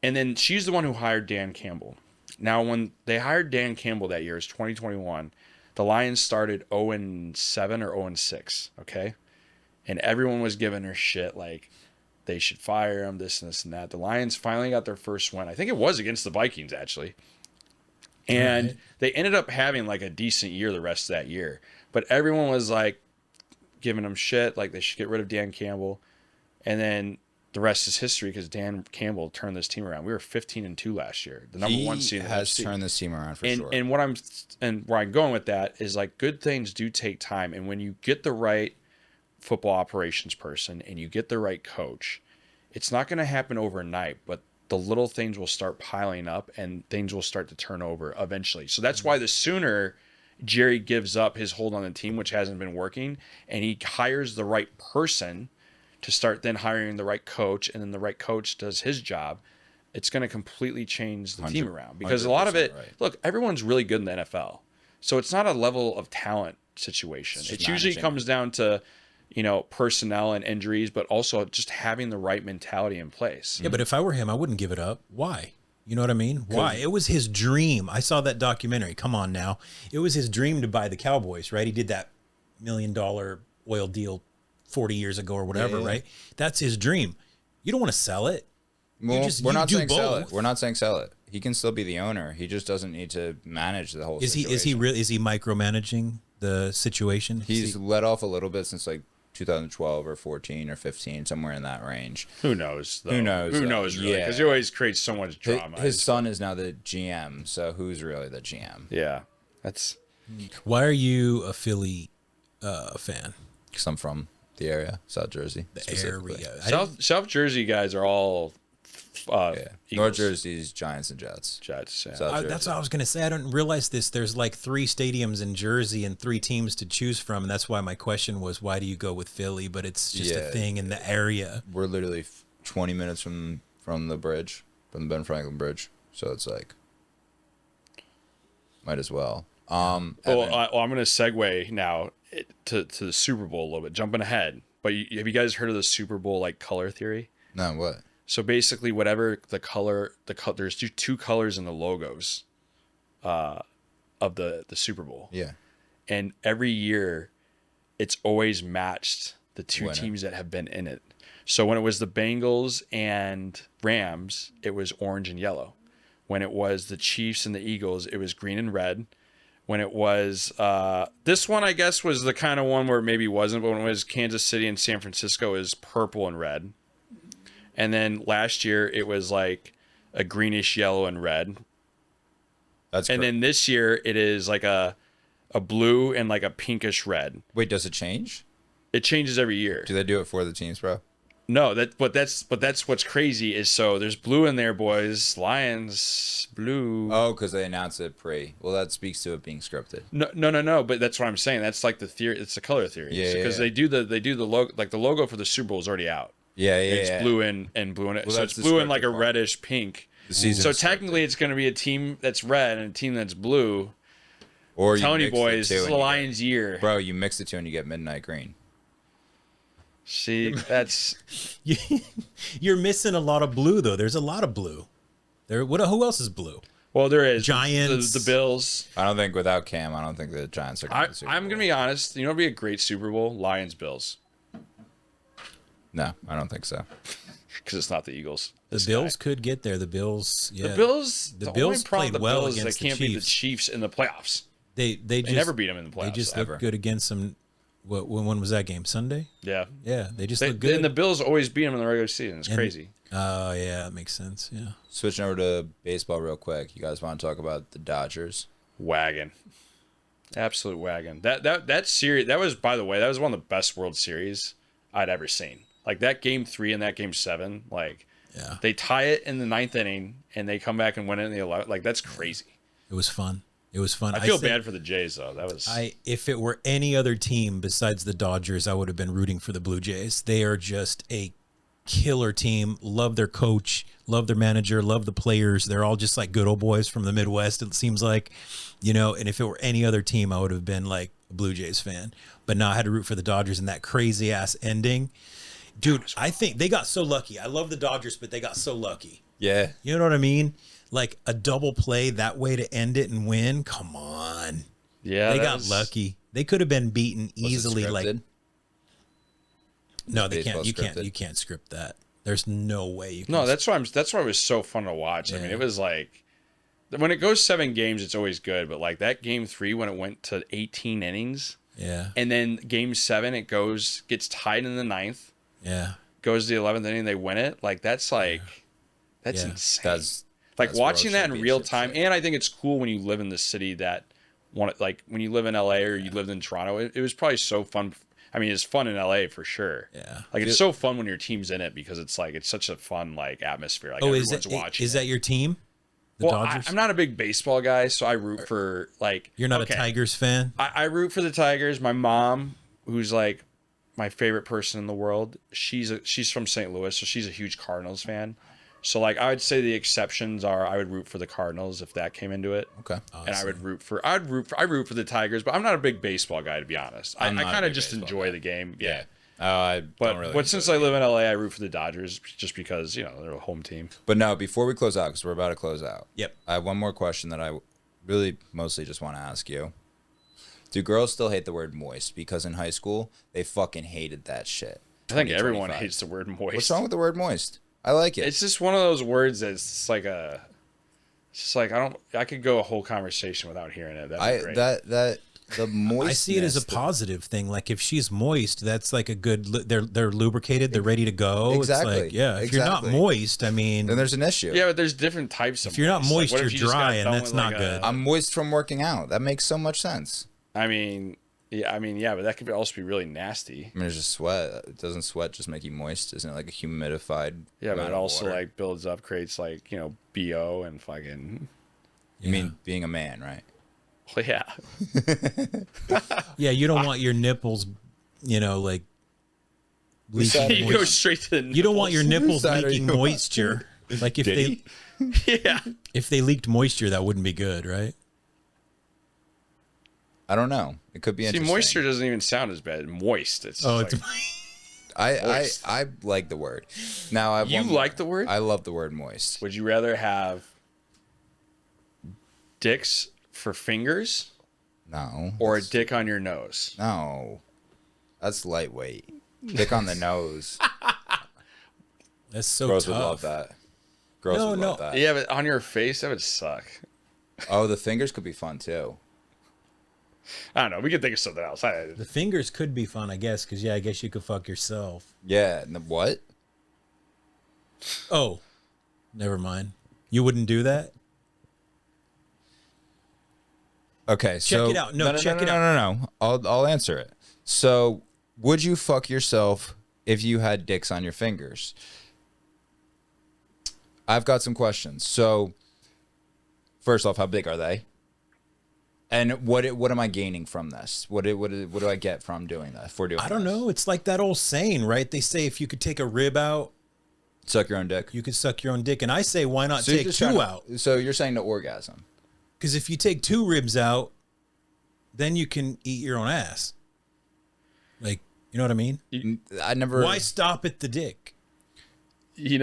And then she's the one who hired Dan Campbell. Now, when they hired Dan Campbell that year, it's 2021, the Lions started 0-7 or 0-6, okay? And everyone was giving her shit like they should fire him, this and this and that. The Lions finally got their first win. I think it was against the Vikings, actually. And they ended up having like a decent year the rest of that year. But everyone was like giving them shit, like they should get rid of Dan Campbell. And then the rest is history because Dan Campbell turned this team around. We were 15-2 last year, the number one seed. He has turned this team around for sure. And where I'm going with that is like good things do take time, and when you get the right football operations person and you get the right coach, it's not going to happen overnight, but the little things will start piling up and things will start to turn over eventually. So that's why the sooner Jerry gives up his hold on the team, which hasn't been working, and he hires the right person to start then hiring the right coach, and then the right coach does his job, it's going to completely change the team around. Because a lot of it, look, everyone's really good in the NFL. So it's not a level of talent situation. It usually comes down to, personnel and injuries, but also just having the right mentality in place. Yeah, but if I were him, I wouldn't give it up. Why? You know what I mean? Why? It was his dream. I saw that documentary. Come on now. It was his dream to buy the Cowboys, right? He did that $1 million oil deal 40 years ago or whatever, right? That's his dream. You don't want to sell it. Well, we're not saying sell it. We're not saying sell it. He can still be the owner. He just doesn't need to manage the whole situation. Is he micromanaging the situation? He's let off a little bit since like 2012 or 14 or 15, somewhere in that range. Who knows, though? Who knows? Who knows, really? Because he always creates so much drama. His son is now the GM, so who's really the GM? Yeah. That's. Why are you a Philly fan? Because I'm from the area, South Jersey. The area. South Jersey guys are all North Jersey's Giants and Jets. Jets, yeah. That's what I was going to say. I didn't realize this. There's like 3 stadiums in Jersey and 3 teams to choose from. And that's why my question was, why do you go with Philly? But it's just a thing in the area. We're literally 20 minutes from the bridge, from the Ben Franklin Bridge. So it's like, might as well. I'm going to segue now to the Super Bowl a little bit, jumping ahead. But have you guys heard of the Super Bowl like color theory? No, what? So basically, whatever the color, there's 2 colors in the logos of the Super Bowl. Yeah. And every year, it's always matched the 2 teams that have been in it. So when it was the Bengals and Rams, it was orange and yellow. When it was the Chiefs and the Eagles, it was green and red. When it was this one, I guess, was the kind of one where it maybe wasn't, but when it was Kansas City and San Francisco, it was purple and red. And then last year, it was like a greenish yellow and red. And then this year, it is like a blue and like a pinkish red. Wait, does it change? It changes every year. Do they do it for the teams, bro? No, but that's what's crazy is so there's blue in there, boys. Lions, blue. Oh, because they announced it pre. Well, that speaks to it being scripted. No. But that's what I'm saying. That's like the theory. It's the color theory. Yeah. Because they do the logo. Like the logo for the Super Bowl is already out. Yeah. It's blue and blue in it. Well, so it's blue and like a reddish pink. So technically, it's going to be a team that's red and a team that's blue. Or I'm telling you, boys, this is the Lions' year. Bro, you mix the 2 and you get midnight green. See, that's you're missing a lot of blue though. There's a lot of blue. Who else is blue? Well, there is Giants, the Bills. I don't think without Cam, I don't think the Giants are going to the Super Bowl. I'm gonna be honest. You know, it'd be a great Super Bowl. Lions, Bills. No, I don't think so. Because it's not the Eagles. The Bills could get there. The Bills, yeah. The Bills played well against the Chiefs. They can't beat the Chiefs in the playoffs. They just never beat them in the playoffs. They just look good against them. When was that game? Sunday? Yeah. They just look good. And the Bills always beat them in the regular season. It's crazy. Oh, yeah, that makes sense. Yeah. Switching over to baseball real quick. You guys want to talk about the Dodgers? Wagon. Absolute wagon. That series, that was, by the way, that was one of the best World Series I'd ever seen. Like that game 3 and that game 7, like they tie it in the 9th inning and they come back and win it in the 11th. Like that's crazy. It was fun. I feel bad for the Jays though. If it were any other team besides the Dodgers, I would have been rooting for the Blue Jays. They are just a killer team. Love their coach, love their manager, love the players. They're all just like good old boys from the Midwest, it seems like, and if it were any other team, I would have been like a Blue Jays fan. But now I had to root for the Dodgers in that crazy ass ending. Dude, I think they got so lucky. I love the Dodgers, but they got so lucky. Yeah. You know what I mean? Like a double play that way to end it and win. Come on. Yeah, They got lucky. They could have been beaten easily. Like, no, they can't. You can't script that. There's no way you can. No, that's why it was so fun to watch. Yeah. I mean, it was like when it goes 7 games, it's always good. But like that game 3 when it went to 18 innings. Yeah. And then game 7, it gets tied in the 9th. Yeah. Goes to the 11th inning, they win it. Like that's insane. That's watching that in real Championship time. shit. And I think it's cool when you live in the city that like when you live in LA or you lived in Toronto, it was probably so fun. I mean, it's fun in LA for sure. Yeah. Like it's so fun when your team's in it because it's like it's such a fun like atmosphere. Like is watching. that your team? The Well, Dodgers? I'm not a big baseball guy, so I root for like. You're not a Tigers fan? I root for the Tigers. My mom, who's like my favorite person in the world, she's from St. Louis, so she's a huge Cardinals fan. So like I would say the exceptions are I would root for the Cardinals if that came into it. Okay. Awesome. And I root for the Tigers, but I'm not a big baseball guy to be honest. I kind of just enjoy the game. Yeah. But since I live in LA, I root for the Dodgers just because, they're a home team. But no, before we close out, because we're about to close out. Yep. I have one more question that I really mostly just want to ask you. Do girls still hate the word moist? Because in high school, they fucking hated that shit. I think everyone hates the word moist. What's wrong with the word moist? I like it. It's just one of those words that's like I could go a whole conversation without hearing it. That'd be great. The moist. I see it as a positive thing. Like if she's moist, that's like a good. They're lubricated. They're ready to go. Exactly. It's like, yeah. If you're not moist, I mean, then there's an issue. Yeah, but there's different types of. If you're not moist, like, you're dry, and that's not good. I'm moist from working out. That makes so much sense. I mean, but that could also be really nasty. I mean, it's just sweat. Doesn't sweat just make you moist? Isn't it like a humidified? Yeah, but it also water? like builds up, creates like BO and fucking. You mean being a man, right? Well, yeah. Yeah, you don't want your nipples, like. You go straight to the nipples. You don't want your nipples leaking moisture. Like if if they leaked moisture, that wouldn't be good, right? I don't know. It could be interesting. Moisture doesn't even sound as bad. Moist. It's I like the word. Now you like the word? I love the word moist. Would you rather have dicks for fingers? No. Or a dick on your nose? No. That's lightweight. Dick on the nose. That's so Girls tough. would love that. Girls would love that. Yeah, but on your face, that would suck. Oh, the fingers could be fun too. I don't know. We could think of something else. The fingers could be fun, I guess, because I guess you could fuck yourself. Yeah. And what? Oh, never mind. You wouldn't do that? Okay, so check it out. No, check it out. No. I'll answer it. So, would you fuck yourself if you had dicks on your fingers? I've got some questions. So, first off, how big are they? And what am I gaining from this? What do I get from doing that? I don't know. It's like that old saying, right? They say if you could take a rib out, suck your own dick. You could suck your own dick, and I say why not take two out? So you're saying no orgasm? Because if you take 2 ribs out, then you can eat your own ass. Like, you know what I mean? I never. Why stop at the dick? I'm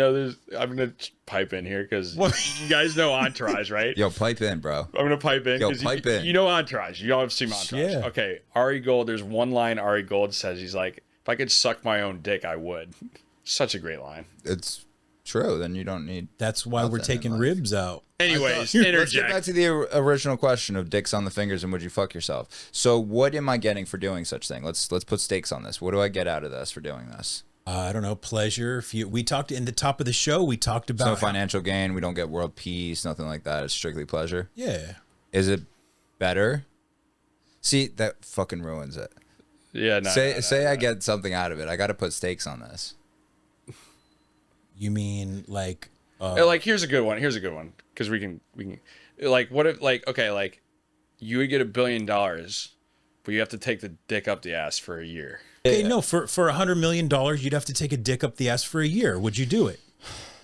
gonna pipe in here because you guys know Entourage, right? Yo, pipe in, bro. I'm gonna pipe in. Yo, pipe in. You know Entourage. You all have seen Entourage. Yeah. Okay, Ari Gold. There's one line Ari Gold says. He's like, "If I could suck my own dick, I would." Such a great line. It's true. Then you don't need. That's why we're taking ribs out. Anyways, let's get back to the original question of dicks on the fingers and would you fuck yourself. So what am I getting for doing such thing? Let's put stakes on this. What do I get out of this for doing this? I don't know, pleasure. We talked in the top of the show. We talked about no financial gain. We don't get world peace. Nothing like that. It's strictly pleasure. Yeah. Is it better? See, that fucking ruins it. Yeah. No, say I get something out of it. I got to put stakes on this. You mean like? Here's a good one. Because we can like what if okay you would get $1 billion, but you have to take the dick up the ass for a year. Okay, no, for $100 million, you'd have to take a dick up the ass for a year. Would you do it?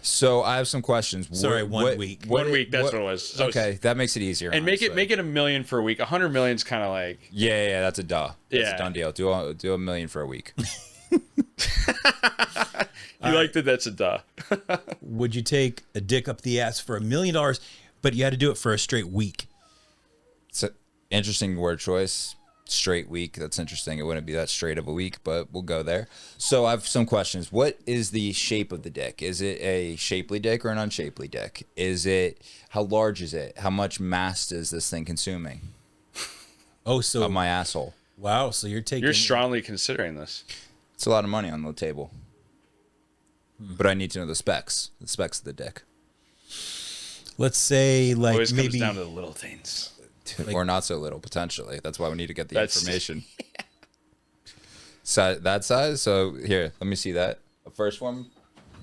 So I have some questions. Sorry, 1 week. 1 week. That's what it was. So okay, that makes it easier. And make it $1 million for a week. 100 million's kind of like. Yeah, that's a duh. That's Yeah. a done deal. Do $1 million for a week. You liked it. That's a duh. Would you take a dick up the ass for $1 million, but you had to do it for a straight week? It's an interesting word choice. Straight week. That's interesting. It wouldn't be that straight of a week, but we'll go there. So I have some questions. What is the shape of the dick? Is it a shapely dick or an unshapely dick? How large is it? How much mass is this thing consuming? Oh, so Of my asshole. wow. So you're taking. You're strongly considering this. It's a lot of money on the table. But I need to know the specs. The specs of the dick. Let's say like Always maybe comes down to the little things. Or not so little, potentially. That's why we need to get the That's- information. That size? So here, let me see that. A first form?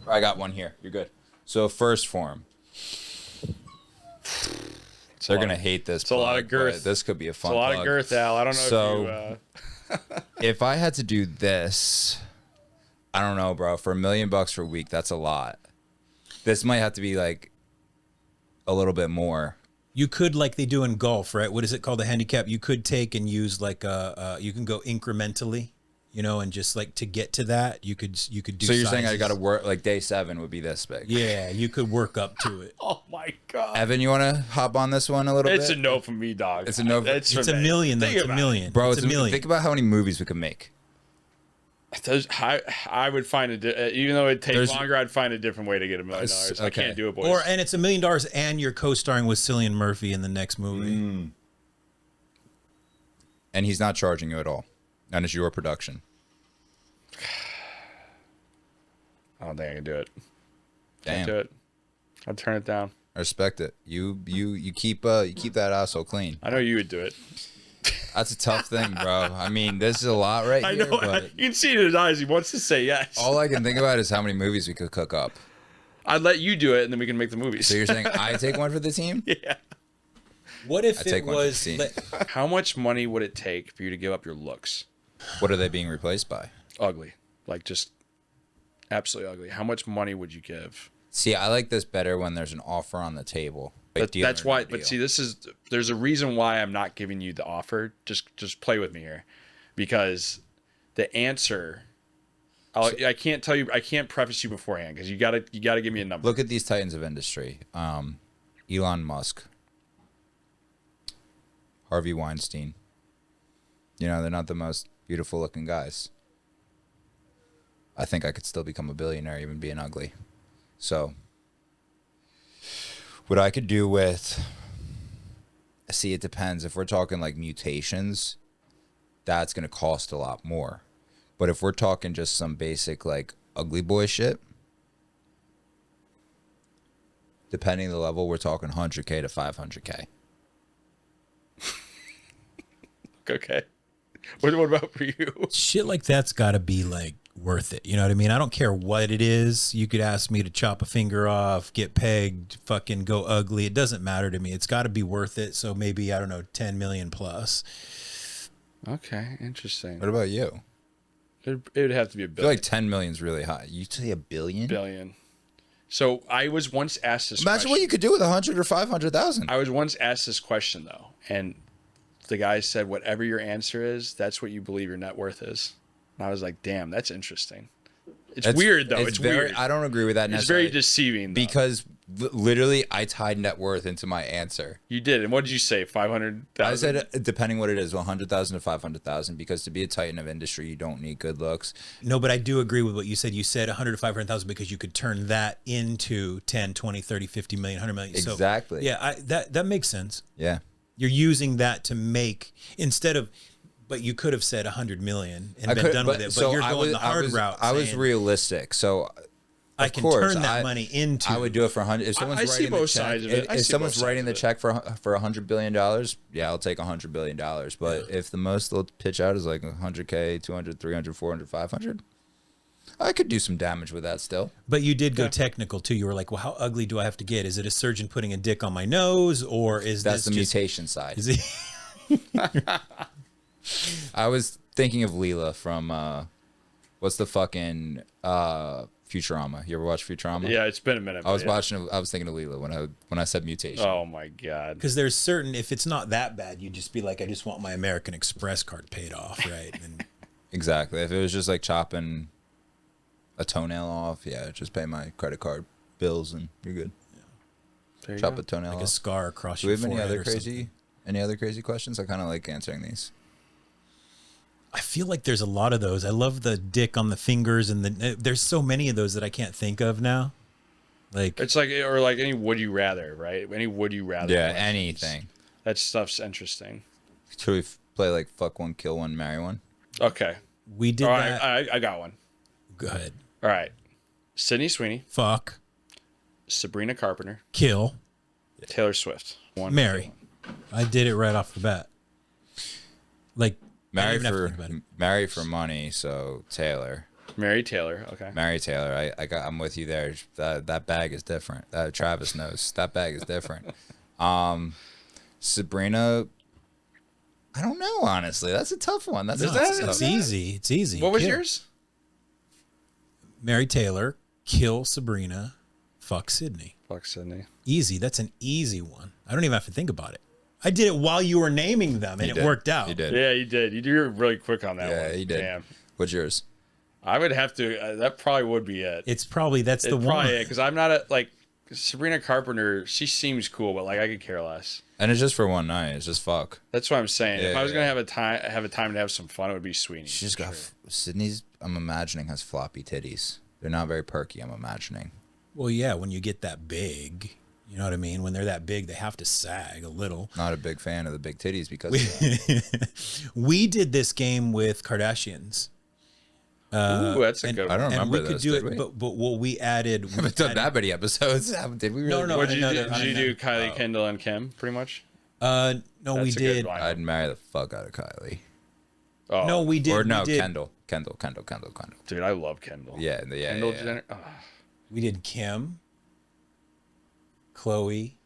I got one here. You're good. So first form. They're going to hate this. It's a lot of girth. This could be a fun It's a lot plug. of girth, Al. I don't know So- if you... If I had to do this, I don't know, bro. For $1 million for a week, that's a lot. This might have to be like a little bit more. you could, like they do in golf, right? What is it called? The handicap. You could take and use like you can go incrementally, you know, and just like to get to that, you could do. So you're saying I sizes. got to work like day 7 would be this big? Yeah, you could work up to it. Oh, my God. Evan, you want to hop on this one a little It's bit? a no from me, dog. It's a no. It's a million, though. Think It's a about million, Bro, It's a million. think about how many movies we could make. I would find even though it'd take There's- longer, I'd find a different way to get $1 million. I Okay. can't do it, boys. And it's $1 million, and you're co-starring with Cillian Murphy in the next movie. And he's not charging you at all. And it's your production. I don't think I can do it. Damn. Can't do it. I'd turn it down. I respect it. You keep that asshole clean. I know you would do it. That's a tough thing, bro. I mean, this is a lot right I here, know. but You can see it in his eyes. He wants to say yes. all I can think about is how many movies we could cook up. I'd let you do it, and then we can make the movies. So you're saying I take one for the team? Yeah. What if I it take one was? 15. How much money would it take for you to give up your looks? What are they being replaced by? Ugly. Like, just absolutely ugly. How much money would you give? See, I like this better when there's an offer on the table. Like deal That's or why. no But deal. see, there's a reason why I'm not giving you the offer. Just play with me here, because the answer. I can't tell you. I can't preface you beforehand because you gotta give me a number. Look at these titans of industry. Elon Musk, Harvey Weinstein. You know, they're not the most beautiful looking guys. I think I could still become a billionaire even being ugly. So what I could do with, see, it depends. If we're talking like mutations, that's going to cost a lot more. But if we're talking just some basic like ugly boy shit, depending on the level, we're talking 100K to 500K. Okay. What about for you? Shit like that's got to be like worth it. You know what I mean? I don't care what it is. You could ask me to chop a finger off, get pegged, fucking go ugly. It doesn't matter to me. It's got to be worth it. So maybe, I don't know, 10 million plus. Okay, interesting. What about you? It would have to be a I feel billion. like 10 million is really high. You say a billion? Billion. So I was once asked this Imagine question. what you could do with 100 or 500,000. I was once asked this question though, and the guy said, "Whatever your answer is, that's what you believe your net worth is." And I was like, "Damn, that's interesting." It's weird though. It's very, weird. I don't agree with that It's necessarily. very deceiving though. because literally I tied net worth into my answer. You did, and what did you say? 500,000. I said depending what it is, 100,000 to 500,000. Because to be a titan of industry, you don't need good looks. No, but I do agree with what you said. You said 100 to 500,000 because you could turn that into 10, 20, 30, 50 million, 100 million. So, Exactly. yeah, that makes sense. Yeah. You're using that to make, instead of, but you could have said 100 million and been done with it. But so you're I going was- the hard route. I was saying, realistic. So I of can course, turn that money into. I would do it for 100. If someone's I see writing the both check, sides of it. I if see someone's both writing the sides check for $100 billion, yeah, I'll take $100 billion. But if the most they'll pitch out is like 100K, 200, 300, 400, 500, I could do some damage with that still. But you did go technical too. You were like, well, how ugly do I have to get? Is it a surgeon putting a dick on my nose, or is That's this the just, mutation side. Is it? I was thinking of Leela from what's the fucking Futurama? You ever watch Futurama? Yeah, it's been a minute. I was yeah. watching. I was thinking of Leela when I said mutation. Oh my god. Because there's certain, if it's not that bad, you'd just be like, I just want my American Express card paid off, right? And Exactly. If it was just like chopping a toenail off, yeah, just pay my credit card bills and you're good. There you Chop go. a toenail like a off. scar across Do we your have any forehead other or crazy something. questions? I kind of like answering these. I feel like there's a lot of those. I love the dick on the fingers, and there's so many of those that I can't think of now. Like, It's like, or like any would you rather, right? Any would you rather. Yeah, questions. anything. That stuff's interesting. Should we play like fuck one, kill one, marry one? Okay. we did All that. right. I got one. Go ahead. All right. Sydney Sweeney, Fuck. Sabrina Carpenter, Kill. Taylor Swift. One. Marry. I did it right off the bat. Like, I didn't even have to think about it. Marry for money. So Taylor, Mary Taylor. Okay. marry Taylor. I'm with you there. That bag is different. Travis knows that bag is different. Sabrina, I don't know, honestly. That's a tough one. That's Is a that- tough It's one. easy. It's easy. What was Kill. yours? Marry Taylor, kill Sabrina, fuck Sydney. Fuck Sydney. Easy. That's an easy one. I don't even have to think about it. I did it while you were naming them, and You it did. worked out. You did. Yeah, you did. You were really quick on that one. Yeah, you did. Damn. What's yours? I would have to. That probably would be it. It's probably that's the It's one. probably because I'm not a like Sabrina Carpenter. She seems cool, but like I could care less. And it's just for one night. It's just fuck. That's what I'm saying. If Yeah, I was gonna yeah. have a time to have some fun, it would be Sweeney. She just for got sure. Sydney's. I'm imagining has floppy titties. They're not very perky. I'm imagining. Well, yeah, when you get that big, you know what I mean? When they're that big, they have to sag a little. Not a big fan of the big titties because of that. We did this game with Kardashians. Ooh, that's a and- good I one. don't And remember we could this, do did it, we? but what we added, We haven't done that many episodes. Did we really? No. What did you another- do? Did you do another- Kylie, Kendall, and Kim? Pretty much. no, we That's a good did. line. I'd marry the fuck out of Kylie. Oh, No, we did. Or no, we did, Kendall. dude, I love Kendall. Yeah. Kendall Yeah. Jenner. Oh, We did Kim, Chloe,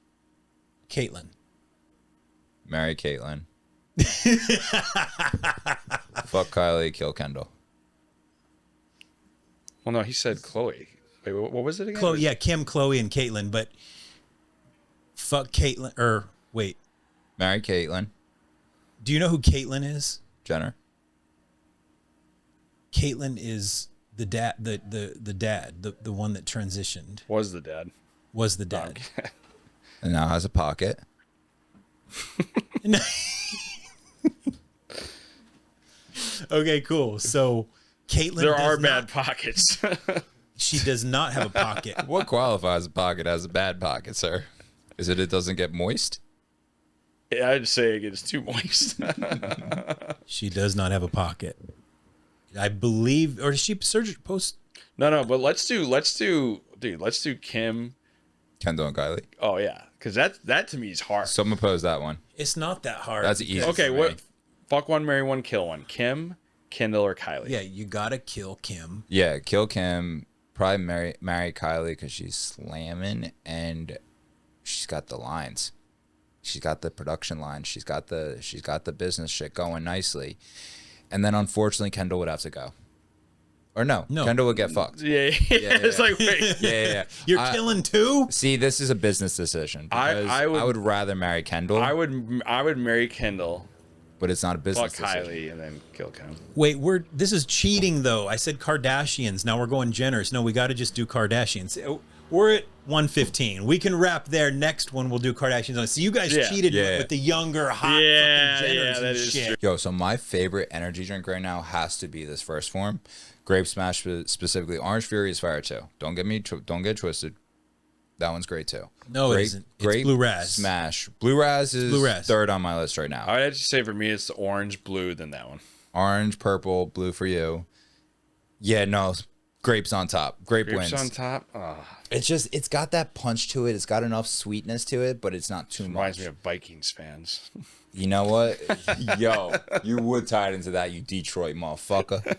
Caitlyn. Marry Caitlyn. Fuck Kylie. Kill Kendall. well, no, he said Chloe. Wait, what was it again? Chloe, yeah, Kim, Chloe, and Caitlyn. But fuck Caitlyn. Or wait, Marry Caitlyn do you know who Caitlyn is? Jenner. Caitlyn is the dad, the dad, the one that transitioned, Was the dad? was the dad. And now has a pocket. Okay, cool. So Caitlyn, There does are not- bad pockets. She does not have a pocket. What qualifies a pocket as a bad pocket, sir? Is it doesn't get moist? I'd say it gets too moist. She does not have a pocket. I believe, or did she post? No, but let's do Kim. Kendall and Kylie. Oh yeah, because that to me is hard. Someone pose that one. It's not that hard. That's easy. Okay, for what? me. Fuck one, marry one, kill one. Kim, Kendall, or Kylie. Yeah, you gotta kill Kim. Yeah, kill Kim. Probably marry Kylie because she's slamming and she's got the lines. She's got the production line. She's got the business shit going nicely. And then unfortunately Kendall would have to go. Or no. Kendall would get fucked. Yeah. It's like wait. Yeah. You're killing two? See, this is a business decision. Because I would rather marry Kendall, I would marry Kendall, but it's not a fuck business decision. Kylie, and then kill Kim. Wait, this is cheating though. I said Kardashians. Now we're going Jenners. No, we got to just do Kardashians. We're at 115. We can wrap there. Next one we'll do Kardashians. So you guys cheated with the younger hot fucking Jenners that and is shit. true. Yo, so my favorite energy drink right now has to be this first form. Grape Smash, specifically. Orange Fury is fire too. Don't get it twisted. That one's great too. No, it isn't. It's Blue Raz. Smash. Blue Raz is Blue Raz. third on my list right now. I would have to say for me it's the orange, blue, then that one. Orange, purple, blue for you. Yeah, no. Grapes on top. Grape Grapes wins. on top. Oh, It's got that punch to it. It's got enough sweetness to it, but it's not too reminds much. me of Vikings fans. You know what? Yo, you would tie it into that, you Detroit motherfucker.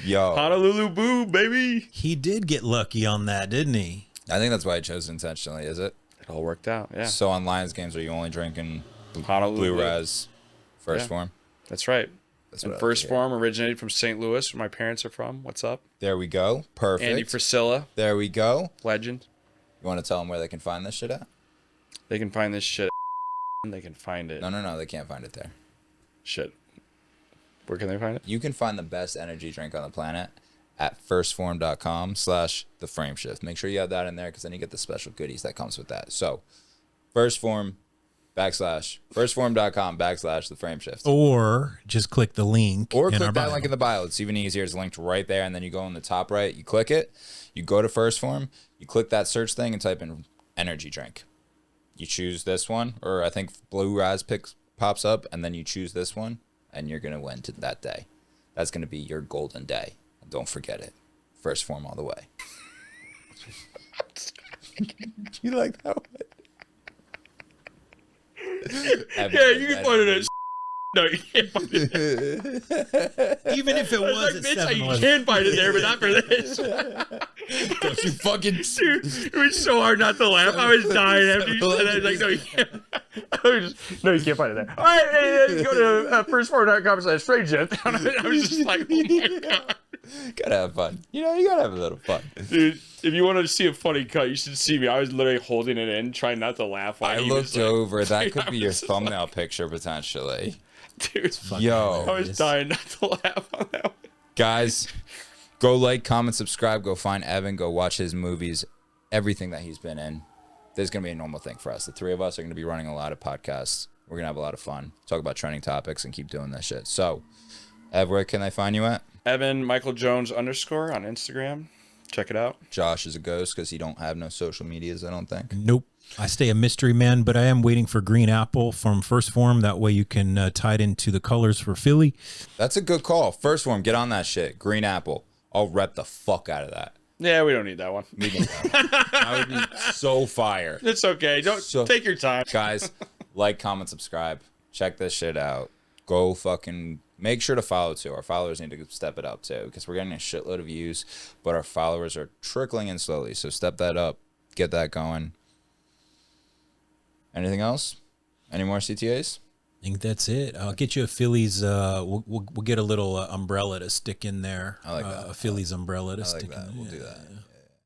Yo. Honolulu Boo, baby. He did get lucky on that, didn't he? I think that's why I chose intentionally, is it? It all worked out. Yeah. So on Lions games, are you only drinking Honolulu Blue Blue. Raz first Yeah. form? That's right. That's And what I like First to hear. Form originated from St. Louis, where my parents are from. What's up? There we go. Perfect. Andy Priscilla, There we go. legend. You want to tell them where they can find this shit at? They can find this shit. They can find it. No. They can't find it there. Shit. Where can they find it? You can find the best energy drink on the planet at firstform.com/TheFrameShift. Make sure you have that in there because then you get the special goodies that comes with that. So, firstform.com/TheFrameShift. Or just click the link. Or in click our that bio. link in the bio. It's even easier. It's linked right there. And then you go in the top right, you click it, you go to First Form, you click that search thing and type in energy drink. You choose this one, or I think Blue Raz pops up, and then you choose this one, and you're going to win that day. That's going to be your golden day. And don't forget it. First Form all the way. You like that one? Yeah, you can find it at. No, you can't find it there. Even if it was Like, at bitch, you 7-Eleven. can find it there, but not for this. Don't you fucking... Dude, it was so hard not to laugh. I was dying after you said that. I was like, no, you can't. No, you can't find it there. All right, hey, go to firstform.com/TheFrameShift. I was just like, oh my God. Gotta have fun. You know, you gotta have a little fun. Dude, if you wanted to see a funny cut, you should see me. I was literally holding it in, trying not to laugh. While I he looked was like, over. That could I be your was just thumbnail picture, potentially. Dude, Yo. I was dying not to laugh on that one. Guys, go like, comment, subscribe. Go find Evan. Go watch his movies. Everything that he's been in. There's going to be a normal thing for us. The three of us are going to be running a lot of podcasts. We're going to have a lot of fun. Talk about trending topics and keep doing this shit. So, Ev, where can they find you at? Evan Michael Jones _ on Instagram. Check it out. Josh is a ghost because he don't have no social medias, I don't think. Nope. I stay a mystery man, but I am waiting for Green Apple from First Form. That way you can tie it into the colors for Philly. That's a good call. First Form, get on that shit. Green Apple. I'll rep the fuck out of that. Yeah, we don't need that one. We need that one. That would be so fire. It's okay. Don't take your time. Guys, like, comment, subscribe. Check this shit out. Go fucking make sure to follow too. Our followers need to step it up too because we're getting a shitload of views, but our followers are trickling in slowly. So step that up. Get that going. Anything else? Any more CTAs? I think that's it. I'll get you a Phillies. We'll get a little umbrella to stick in there. I like that. A Phillies umbrella to I like stick that. in there. We'll do that.